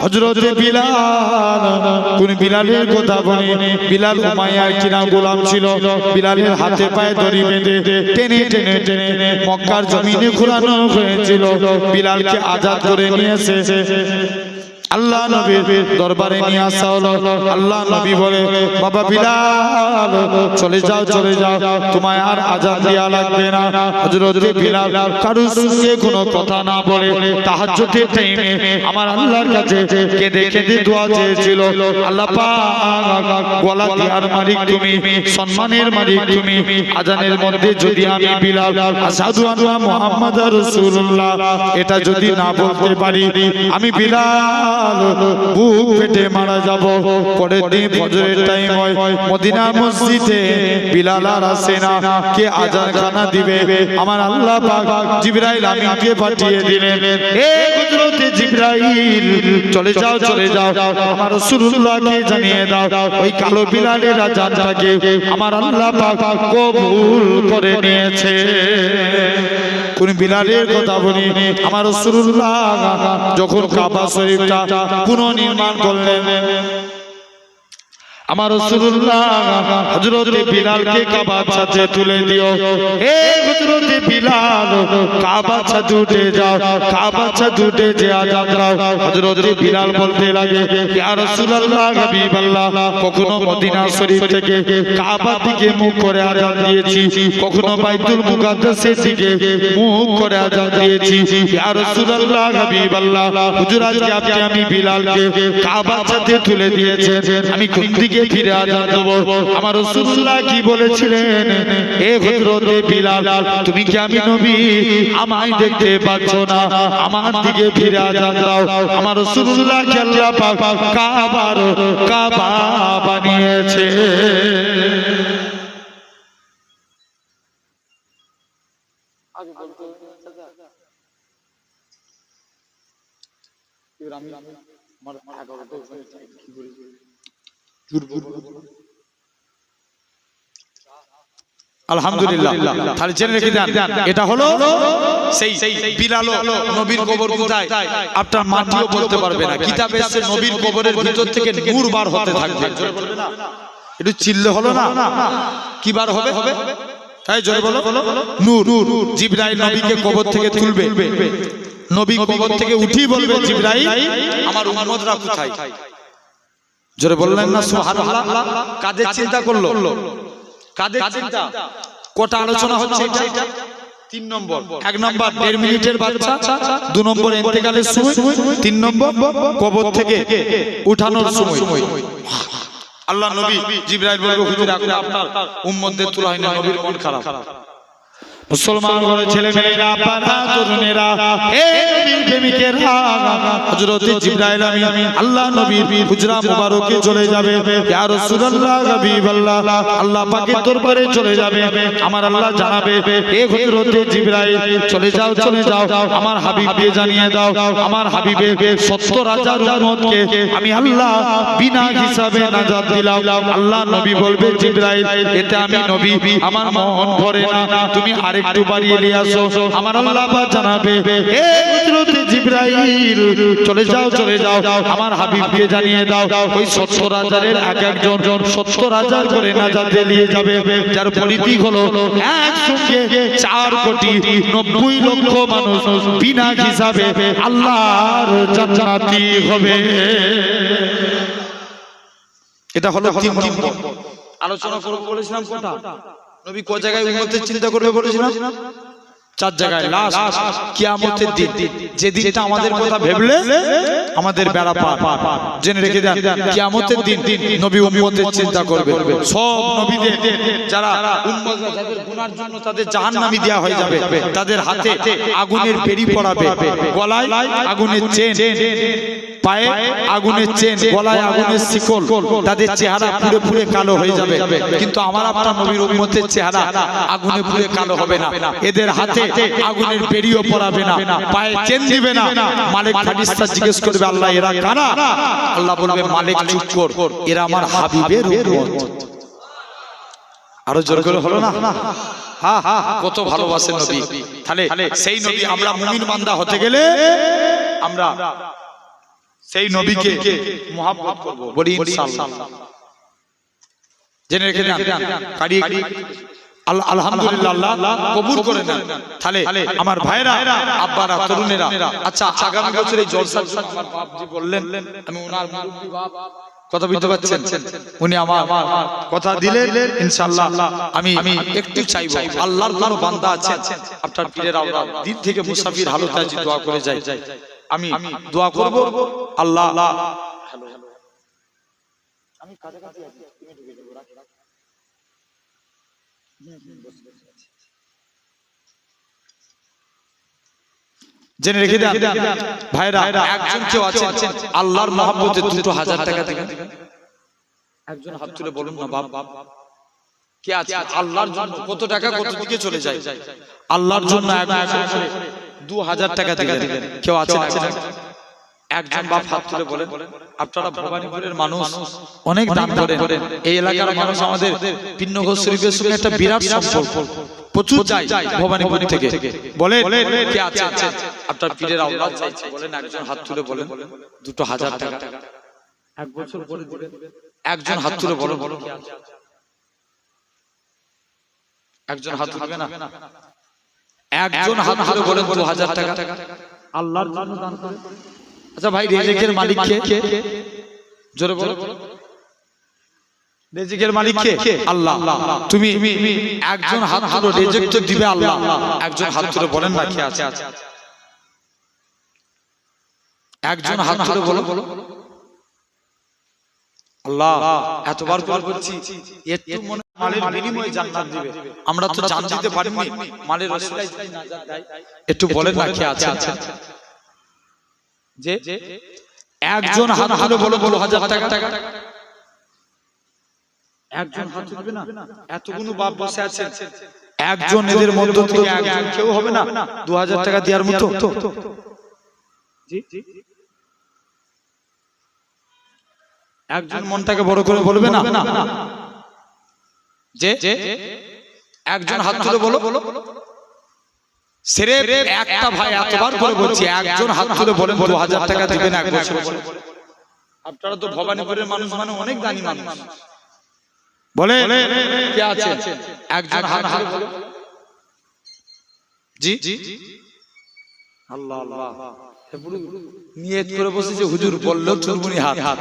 [SPEAKER 1] হযরত বিলাল, কোন বিলালের কথা বলে, বিলাল উমাইয়ার কিনা গোলাম ছিল। বিলালের হাতে পায়ে দড়ি বেঁধে টেনে টেনে টেনে মক্কার জমিনে ঘোরানো হয়েছিল। বিলালকে আজাদ করে নিয়ে এসেছে আল্লাহ নবীর দরবারে নিয়ে আসা হলো। আল্লাহ নবী বলে, বাবা বিলাল, চলে যাও চলে যাও, তোমায় আর আজান দেওয়া লাগবে না। হযরত বিলাল কারোর সঙ্গে কোনো কথা না বলে তাহাজ্জুদের টাইমে আমার আল্লাহর কাছে কেঁদে কেঁদে দোয়া চেয়েছিল, আল্লাহ পাক, গলা দেওয়ার মালিক তুমি, সম্মানের মালিক তুমি, আজানের মধ্যে যদি আমি বিলাল আশহাদু আন্না মুহাম্মাদার রাসূলুল্লাহ এটা যদি না বলতে পারি, আমি বিলাল বুক ফেটে মারা যাব। পরের দিন ফজরের টাইম হয়, মদিনা মসজিদে বিলাল আর আসে না, কে আজান খানা দিবে? আমার আল্লাহ পাক জিবরাইল আমিনকে পাঠিয়ে দিলেন, হে হযরত জিবরাইল, চলে যাও চলে যাও, আমার রাসূলুল্লাহকে জানিয়ে দাও ওই কালো বিলালের আজানটাকে আমার আল্লাহ পাক কবুল করে নিয়েছে। কোন বিলালের কথা বলি, আমার রাসূলুল্লাহ যখন কাবা শরীফটা পুনর্নির্মাণ করলেন, আমার রাসূলুল্লাহ হযরত বিলালকে কাবার ছাদে তুলে দিও, হে হযরত বিলাল, কাবার ছাদে উঠে যাও, কাবার ছাদে উঠে যে আজান দাও। হযরত বিলাল বলতে লাগে, ইয়া রাসূলুল্লাহ হাবিবাল্লাহ, কখনো মদিনা শরীফ থেকে কাবার দিকে মুখ করে আজান দিয়েছি, কখনো বাইতুল মুকাদ্দাসের দিকে মুখ করে আজান দিয়েছি। ইয়া রাসূলুল্লাহ হাবিবাল্লাহ, হুজুর আজকে আপনি আমি বিলালকে কাবার ছাদে তুলে দিয়েছেন, আমি কোন দিকে ফিরে আজান দেব? আমার রাসূলুল্লাহ কি বলেছিলেন, হে হযরত বিলাল, তুমি কি আমি নবী আমায় দেখতে পাচ্ছ না? আমার দিকে ফিরে আজান দাও। আমার রাসূলুল্লাহ কে আল্লাহ পাক কাবা বানিয়েছে। আগে বলতে আলহামদুলিল্লাহ, তাহলে জেনে রেখে দেন, এটা হলো সেই বিলাল নবীর কবর কোথায় আপনার মাটিও বলতে পারবে না। কিতাবে এসেছে নবীর কবরের ভিতর থেকে নূর বার হতে থাকবে। একটু চিল্লে হলো না, কি বার হবে? তাই জোরে বলো, নূর। জিবরাইল নবীকে কবর থেকে তুলবে, নবী কবর থেকে উঠি বলবে, জিবরাইল আমার উম্মতরা কোথায়? জোরে বললেন না সুবহানাল্লাহ? কাদের চিন্তা করলো? কাদের চিন্তা? কোটা আলোচনা হচ্ছে এটা, তিন নম্বর, এক নম্বর 1.5 মিনিটের বাচ্চা, 2 নম্বর ইন্তেকালের সময়, 3 নম্বর কবর থেকে উঠানোর সময়। আল্লাহ নবী জিবরাইল বলবে হুজুর এখন আপনার উম্মতদের তোলা হয় না, নবীর মন খারাপ। মুসলমান ঘরে ছেলে মেয়েরা, বাবা তরুণেরা, হে নবীর প্রেমিকেরা, হযরত জিবরাইল আমিন আল্লাহ নবীর হুজরা মুবারকে চলে যাবে। ইয়া রাসূলুল্লাহ হাবিবাল্লাহ, আল্লাহ পাকের দরবারে চলে যাবে। আমার আল্লাহ জানাবে, হে হযরত জিবরাইল চলে যাও, চলে যাও, আমার হাবিবকে জানিয়ে দাও, আমার হাবিবের 70,000 উম্মতকে আমি আল্লাহ বিনা হিসাবে নাজাত দিলাম। আল্লাহ নবী বলবে জিবরাইল এতে আমি নবী আমার মন ভরে না, তুমি একটু বাড়িয়ে নিয়ে আসো। আমার আল্লাহ পাক জানাবে, হে হযরত জিবরাইল চলে যাও, চলে যাও, আমার হাবিবকে জানিয়ে দাও ওই 70,000-এর এক একজন 70,000 করে নাজাত নিয়ে যাবে, যার পরিধি হলো একসঙ্গে 4 কোটি 90 লক্ষ মানুষ বিনা হিসাবে আল্লাহর জান্নাতি হবে। এটা হলো 3 নম্বর। আলোচনা করব বলেছিলাম কোনটা? নবী কোন জায়গায় উম্মতের চিন্তা করবে বলেছিলাম? 4 জায়গায়। লাস্ট কিয়ামতের দিন, যে দিনটা আমাদের কথা ভেবলে আমাদের বেড়া পার। জেনে রেখে দেন, কিয়ামতের দিন নবী উম্মতের চিন্তা করবে। সব নবীদের যারা উম্মতরা যাদের গুনার জন্য তাদের জাহান্নামী দেয়া হয়ে যাবে, তাদের হাতে আগুনের বেড়ি পড়াবে, গলায় আগুনের চেন, পায়ে আগুনের চেন, গলায় আগুনের শিকল, তাদের চেহারা পুরো পুরো কালো হয়ে যাবে। কিন্তু আমার আপনার নবীর উম্মতের চেহারা আগুনে পুরো কালো হবে না। এদের হাতে আগুনের বেড়িও পড়াবে না, পায়ে চেন দিবে না। মালিক ফারিস্তা জিজ্ঞেস করবে, আল্লাহ এরা কারা? আল্লাহ বলবে, মালিক চুপ কর, এরা আমার হাবিবের উম্মত। আরো জোর করে হলো না? হ্যাঁ, কত ভালোবাসেন নবী। তাহলে সেই নবী আমরা মুমিন বান্দা হতে গেলে আমরা সেই নবীকে মুহাব্বত করব, বলি ইনশাআল্লাহ। জেনে রেখে দেন, আলহামদুলিল্লাহ আল্লাহ কবুল করে নেন। তাহলে আমার ভাইরা, আব্বারা, তরুণেরা, আচ্ছা আগামী বছর এই জলসা আমার বাপজি বললেন, আমি ওনার মুরব্বি বাপ, কথা বুঝতে পারছেন, উনি আমার কথা দিলেন ইনশাআল্লাহ। আমি একটু চাইবো, আল্লাহর কোন বান্দা আছেন আপনার পীরের আওলাদ দিন থেকে মুসাফির হালতে আছি, দোয়া করে যাই। আমি দোয়া করব, আল্লাহ আমি কাছাকাছি আছি, তুমি ঢুকে যাবো, রাখ। জেনে রেখে দেন ভাইরা, একজন কেউ আছেন আল্লাহর মহব্বতে 2,000 টাকা দিবেন? একজন হাত তুলে বলুন না বাপ, কে আছে আল্লাহর জন্য? কত টাকা কত দিকে চলে যায়? আল্লাহর জন্য 2,000 টাকা দিবেন? কেউ আছেন? একজন বাপ হাত তুলে বলেন। আপনারা ভবানীপুরের মানুষ, অনেক দান করেন। এই এলাকার মানুষ আমাদের পিন্নঘোষ শরীফের সঙ্গে একটা বিরাট সম্পর্ক, প্রচুর যায় ভবানীপুর থেকে। বলেন কে আছে আপনার পীরের আওলাদ চাইছে? বলেন, একজন হাত তুলে বলেন। 2,000 টাকা এক বছর পরে দিবেন। একজন হাত তুলে বলেন, একজন হাত তুলবে না? একজন হাত তুলে বলেন 2,000 টাকা আল্লাহর জন্য দান করেন। আচ্ছা ভাই, রিজিকের মালিক কে? জোরে বলো। রিজিকের মালিক কে? আল্লাহ। তুমি একজন হাত তুলো, রিজিক তো দিবে আল্লাহ। একজন হাত তুলে বলেন না কে আছে? একজন হাত তুলে বলো। আল্লাহ এতবার করে বলছি, একটু মনে মালের বিনিময়ে জান্নাত দিবে। আমরা তো জান দিতে পারিনি, মালের ওসিলায় যদি নাজাত দেয়। একটু বলেন না কে আছে? যে একজন হাত তুলে বলো 2,000 টাকা। একজন হাত তুলবে না? এতগুলো বাপ বসে আছে, একজন এদের মধ্য থেকে একজন কেউ হবে না 2,000 টাকা দেওয়ার মতো? জি, একজন মনটাকে বড় করে বলবে না যে একজন হাত তুলে বলো। সেরে একটা ভাই, এতবার করে বলছি, একজন হাত তুলে বলেন 2,000 টাকা দিবেন এক বছর। আপনারা তো ভবানীপুরের মানুষ, মানে অনেক দানি মানুষ। বলে কে আছে? একজন হাত তুলে বলো। জি, আল্লাহ আল্লাহ, নিয়ত করে বসেছে হুজুর, বললেও চুলবুনি হাত।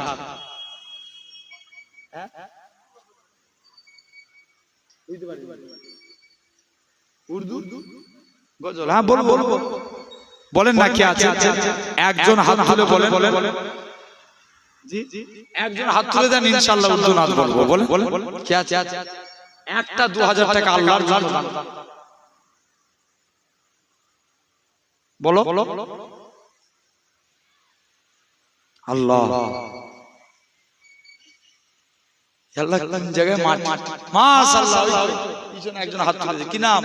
[SPEAKER 1] উর্দু গজল, হ্যাঁ বলবো, বলেন না কি আছে? একজন হাত তুলে বলেন, জি একজন হাত তুলে দেন, ইনশাআল্লাহ উর্দু নাচ বলবো। বলেন কি আছে? একটা 2000 টাকা আল্লাহর জন্য দান। বলো আল্লাহ আল্লাহ কোন জায়গায় মাশাআল্লাহ। পিছনে একজন হাত তুলেছে, কি নাম?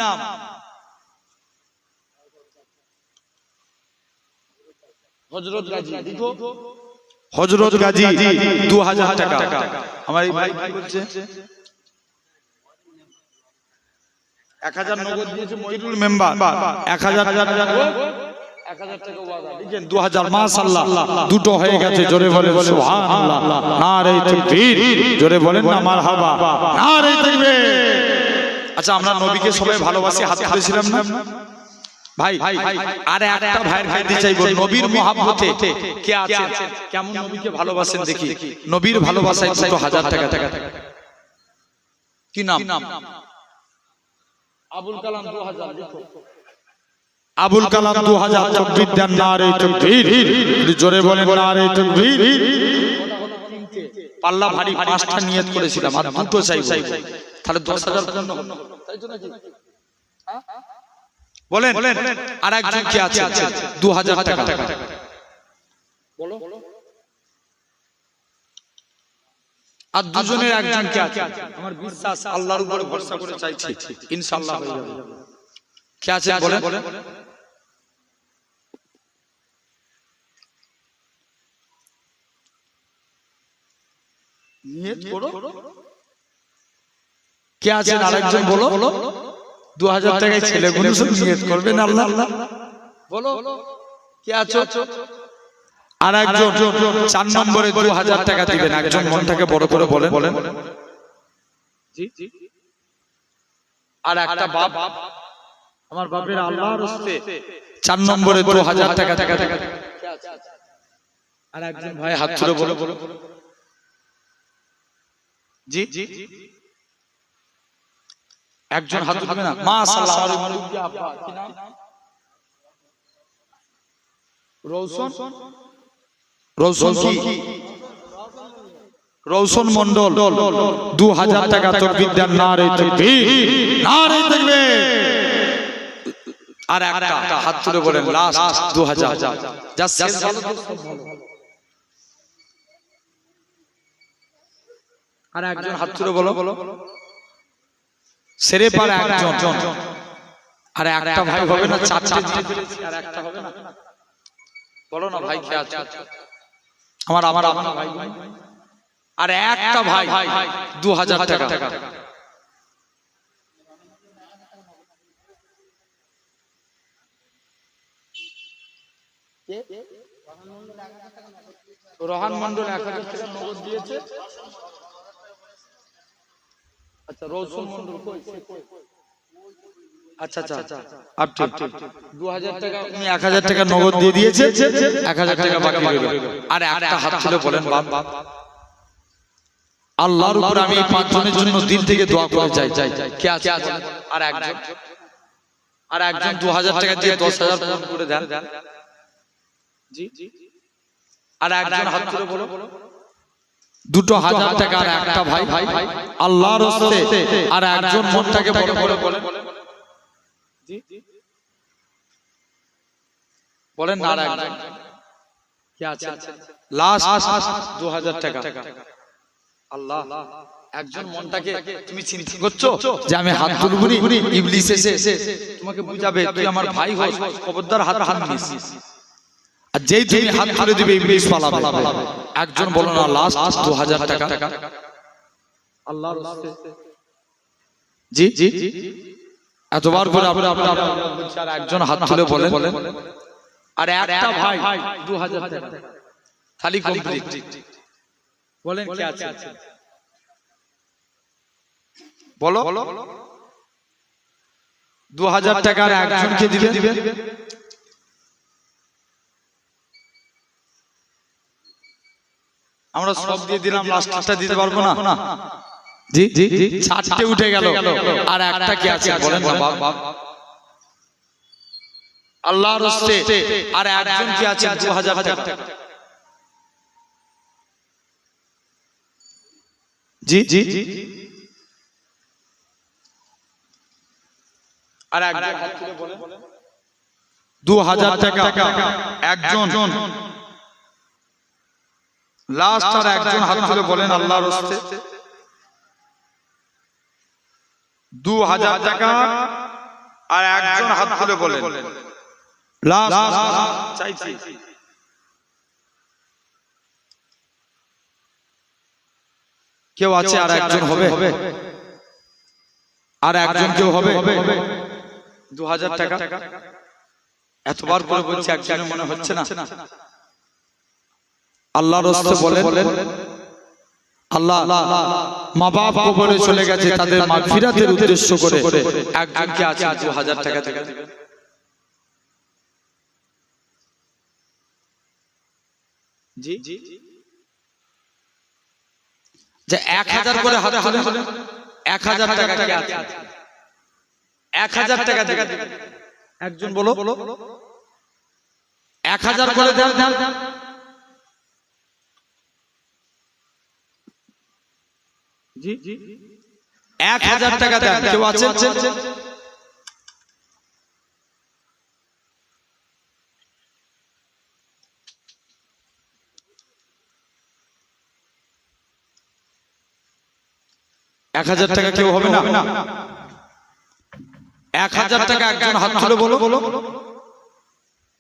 [SPEAKER 1] হযরত গাজী। দেখো হযরত গাজী 2000 টাকা। আমার এই ভাই কি বলছে? 1000 নগদ দিয়েছে মহিদুল মেম্বার। 1000 টাকা ওয়াদা দেখেন 2000। মাশাআল্লাহ দুটো হয়ে গেছে। জোরে বলেন সুবহানাল্লাহ, নারে তাকবীর। জোরে বলেন না মারহাবা, নারে তাকবীর। আচ্ছা আমরা নবীকে সবাই ভালোবাসি, হাত তুলেছিলাম না ভাই? আরে একটা ভাইয়ের খাইতে চাইবো, নবীর মহব্বতে কে আছেন, কেমন নবীকে ভালোবাসেন দেখি। নবীর ভালোবাসায় 2000 টাকা। কি নাম? আবুল কালাম 2000। দেখো আবুল কালাম 2000। তাকবীর দেন, নারে তাকবীর। জোরে বলেন নারে তাকবীর। পাল্লা ভারী, 5টা নিয়ত করেছিলাম আর দুটো চাইবো, তাহলে 10000 পূর্ণ হবে, তাই তো নাকি? বলেন আর একজন কি আছে? 2000 টাকা। বলো আর দুজনের একজন কি আছে? আমার বিশ্বাস আল্লাহর উপরে ভরসা করে চাইছি, ইনশাআল্লাহ হয়ে যাবে। কি আছে বলেন? নিয়ত করো। কে আছে আরেকজন? বলো 2000 টাকায় ছেলেগুলো সব নিয়ত করবেন আল্লাহ। বলো কে আছো? আর একজন 4 নম্বরে 2000 টাকা দিবেন। একজন মনটাকে বড় করে বলেন জি। আর একটা বাপ, আমার বাপের আল্লাহর রাস্তে 4 নম্বরে 2000 টাকা। আর একজন ভাই হাত তুলে বলো জি। একজন হাত তুলবে না? মাশাআল্লাহ। আমার মুরব্বি আপা, কি নাম? রৌশন কি? রৌশন মন্ডল 2000 টাকা। তাকবীর দেন, নারে তাকবীর, নারে তাকবীর। আর একটা হাত তুলে বলেন লাস্ট 2000। আর একজন হাত তুলে বলো সেরে পারে একজন। আর একটা ভাই হবে না? 4টে দিয়ে ফেলেছি, আর একটা হবে না? বলো না ভাই কে আছে? আমার ভাই। আর একটা ভাই 2000 টাকা। রোহান মন্ডল 1000 টাকা নগদ দিয়েছে। আচ্ছা রৌশন মন্ডল কই? আচ্ছা আপ ঠিক 2000 টাকা উনি 1000 টাকা নগদ দিয়ে দিয়েছে, 1000 টাকা বাকি রইল। আর একটা হাত তুলে বলেন বাপ আল্লাহর উপর আমি এই 5 জনের জন্য দিল থেকে দোয়া করে যাই। কে আছে? আর একজন 2000 টাকা দিয়ে 10000 পূরণ করে দেন জি। আর একজন হাত তুলে বলো 2000 টাকা। আর একটা ভাই আল্লাহর রাস্তে। আর একজন মনটাকে বড় করে জি বলেন না। আর একজন কি আছে? লাস্ট 2000 টাকা। আল্লাহ একজন মনটাকে তুমি চিন্তা করছো যে আমি হাত তুলবো, ইবলিস এসে তোমাকে বুঝাবে তুই আমার ভাই হস, খবরদার হাত নিস। আর যেই তুমি হাত তুলে দিবে ইবলিস পালাবে। একজন বলো না লাস্ট 2000 টাকা। আল্লাহর রাস্তে জি। এতবার করে আর একজন হাত তুলে বলেন। আর একটা ভাই 2000 টাকা খালি কমপ্লিট। বলেন কি আছে? বলো 2000 টাকা আর একজনকে দিবে। আমরা সব দিয়ে দিলাম, লাস্টটা দিতে পারবো না জি। 4টে উঠে গেল। আর একটা কি আছে বলেন না বাপ? আল্লাহর রাস্তে, আর একজন কি আছে 2000 টাকা। জি জি আর একজন 2000 টাকা একজন লাস্ট, আর একজন হাত তুলে বলেন আল্লাহর রাস্তে 2000 টাকা, আর একজন হাত তুলে বলেন লাস্ট চাইছি। কেউ আছে আর একজন হবে? আর একজন কেউ হবে? 2000 টাকা এতবার করে বলছি, একজনের মনে হচ্ছে না? আল্লাহর রাস্তে বলেন আল্লাহ মা বাপ কবরে চলে গেছে, তাদের মাগফিরাতের উদ্দেশ্য করে একজন কি আছে 2000 টাকা দেবেন? জি জি যে 1000 করে হাত তুলে 1000 টাকা কি আছে? 1000 টাকা দেবেন একজন, বলো 1000 করে দেন। জি 1000 টাকা দেন, কেউ আছে? এক 1000 টাকা কেউ হবে না? 1000 টাকা একজন হাত তুলে বলো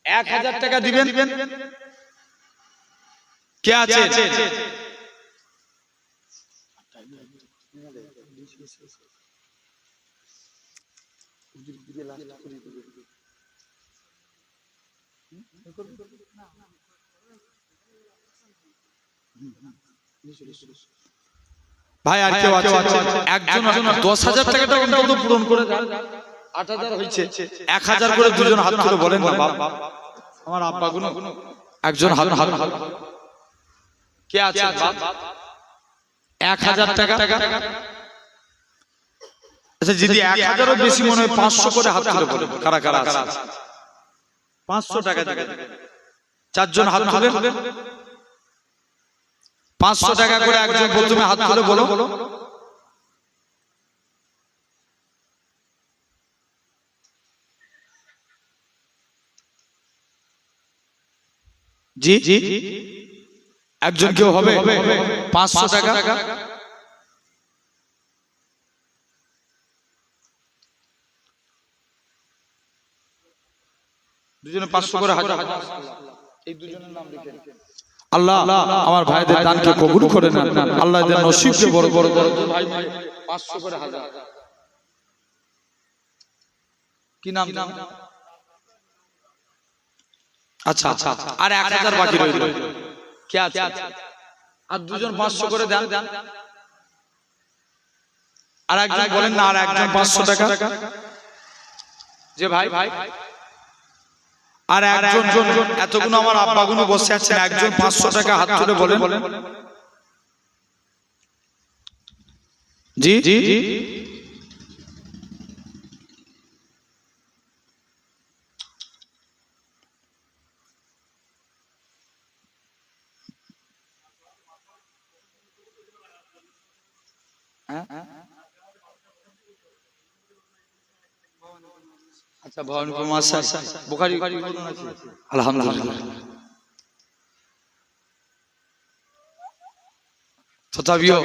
[SPEAKER 1] 1000 টাকা দিবেন কে আছে? ভাই আর কেউ আছে? একজন 10,000 টাকাটা অন্তত পূরণ করে দেন। 8000 হয়েছে, 1000 করে দুজন হাত তুলে বলেন না বাবা, আমার আব্বা গুলো একজন হাত কে আছে? 1000 টাকা। আচ্ছা যদি 1000-এরও বেশি মনে হয় 500 করে হাত তুলে বলেন কারা কারা আছে? 500 টাকা দেবেন। চারজন হাত তুলে 500 টাকা করে একজন প্রথমে হাত তুলে বলো জি জি একজন কেউ হবে? 500 টাকা দুজনে 500 করে হাজার। এই দুজনের নাম লিখেন। আল্লাহ আমার ভাইদের দানকে কবুল করে নেন, আল্লাহ যেন নসিবকে বড় বড় ভাই 500 করে হাজার। কি নাম? আচ্ছা আচ্ছা আর 1000 বাকি রইল, কে আছে? আর দুজন 500 করে দেন। আর একজন বলেন না, আর একজন 500 টাকা যে ভাই আর একজন এতগুলো আমার আব্বাগুলো বসে আছেন, একজন 500 টাকা হাত তুলে বলেন জি জি আচ্ছা ভবানীপুর মাদ্রাসা বুখারী আলহামদুলিল্লাহ। তথাপিও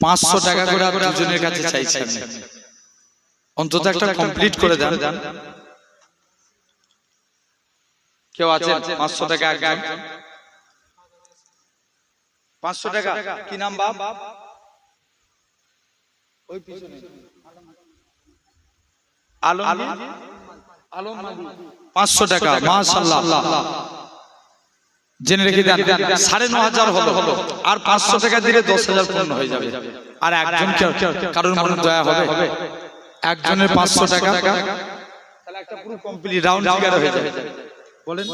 [SPEAKER 1] 500 টাকা করে দুজনের কাছে চাইছি, অন্তত একটা কমপ্লিট করে দেন। কেউ আছে 500 টাকা একজন? 500 টাকা কি নাম বাপ? ওই পিছনে আলম 500 টাকা মাশাআল্লাহ জেনে রেখে দেন। 9500 হলো, আর 500 টাকা দিলে 10000 পূর্ণ হয়ে যাবে। আর একজন কারোর মনে দয়া হবে? একজনের 500 টাকা তাহলে একটা পুরো কমপ্লিট রাউন্ড ফিগার হয়ে যাবে। বলেন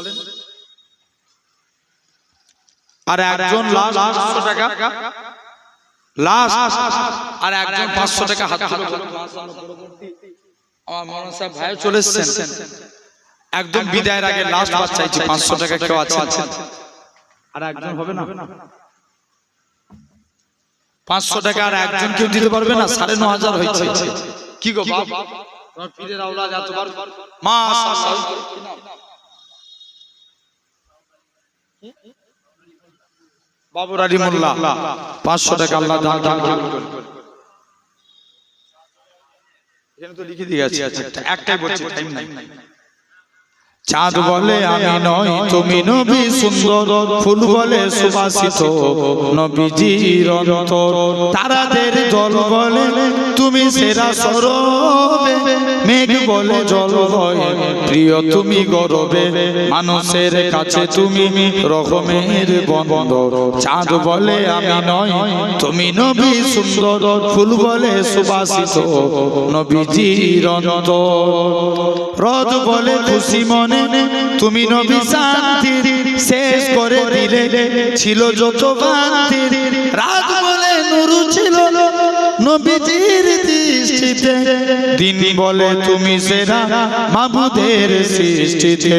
[SPEAKER 1] আর একজন লাস্ট 500 টাকা লাস্ট, আর একজন 500 টাকা হাত তুলে আমার মাওলানা সাহেব ভাই চলে এসেছেন, একদম বিদায়ের আগে লাস্ট বার চাইছি 500 টাকা কেউ আছে? আর একজন হবে না? 500 টাকা আর একজন কেউ দিতে পারবে না? 9,500 হয়েছে। কি গো বাপ, তোমার পীরের আওলাদ এতবার মাশাআল্লাহ। বাবুর আলী মোল্লা 500 টাকা আল্লাহ দান করুন। এখানে তো লিখে দিয়ে আছে, একটাই বলছি, টাইম নাই। চাঁদ বলে আমি নই তুমি নবী সুন্দর, ফুল বলে সুবাসিত নবীজির অন্তর, তারাদের দল বলে তুমি সেরা সরবে, মেঘ বলে জল হয় প্রিয় তুমি গরবে, মানুষের কাছে তুমি রহমের বন্দর। চাঁদ বলে আমি নই তুমি নবী সুন্দর, ফুল বলে সুবাসিত নবীজির অন্তর, রদ বলে খুশি মনে তুমি নবী শান্তি, শেষ করে দিলে ছিল যত বান্তি, রাত বলে নূর ছিল নবীজির দৃষ্টিতে, দিন বলে তুমি সেরা মাবুদের সৃষ্টিতে,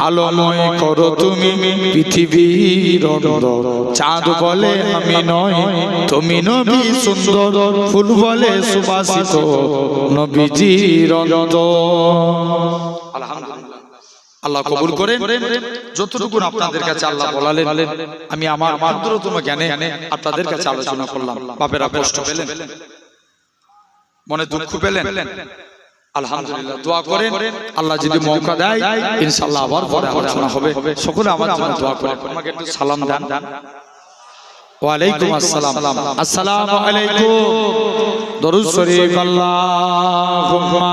[SPEAKER 1] আলোময় করো তুমি পৃথিবীর অন্তর। চাঁদ বলে আমি নই তুমি নবী সুন্দর, ফুল বলে সুবাসিত নবীজির অন্তর। আলহামদুলিল্লাহ, আল্লাহ কবুল করেন। যতটুকু আপনাদের কাছে আল্লাহ বলালেন আমি আমার ক্ষুদ্রতম জ্ঞানে আপনাদের কাছে আলোচনা করলাম। বাপেরা কষ্ট পেলেন, মনে দুঃখ পেলেন, আলহামদুলিল্লাহ দোয়া করেন। আল্লাহ যদি মৌকা দেয় ইনশাআল্লাহ আবার পরে আলোচনা হবে। সকলে আমার জন্য দোয়া করেন। আমাকে একটু সালাম দেন। ওয়া আলাইকুম আসসালাম। আসসালামু আলাইকুম। দরুদ শরীফ আল্লাহুম্মা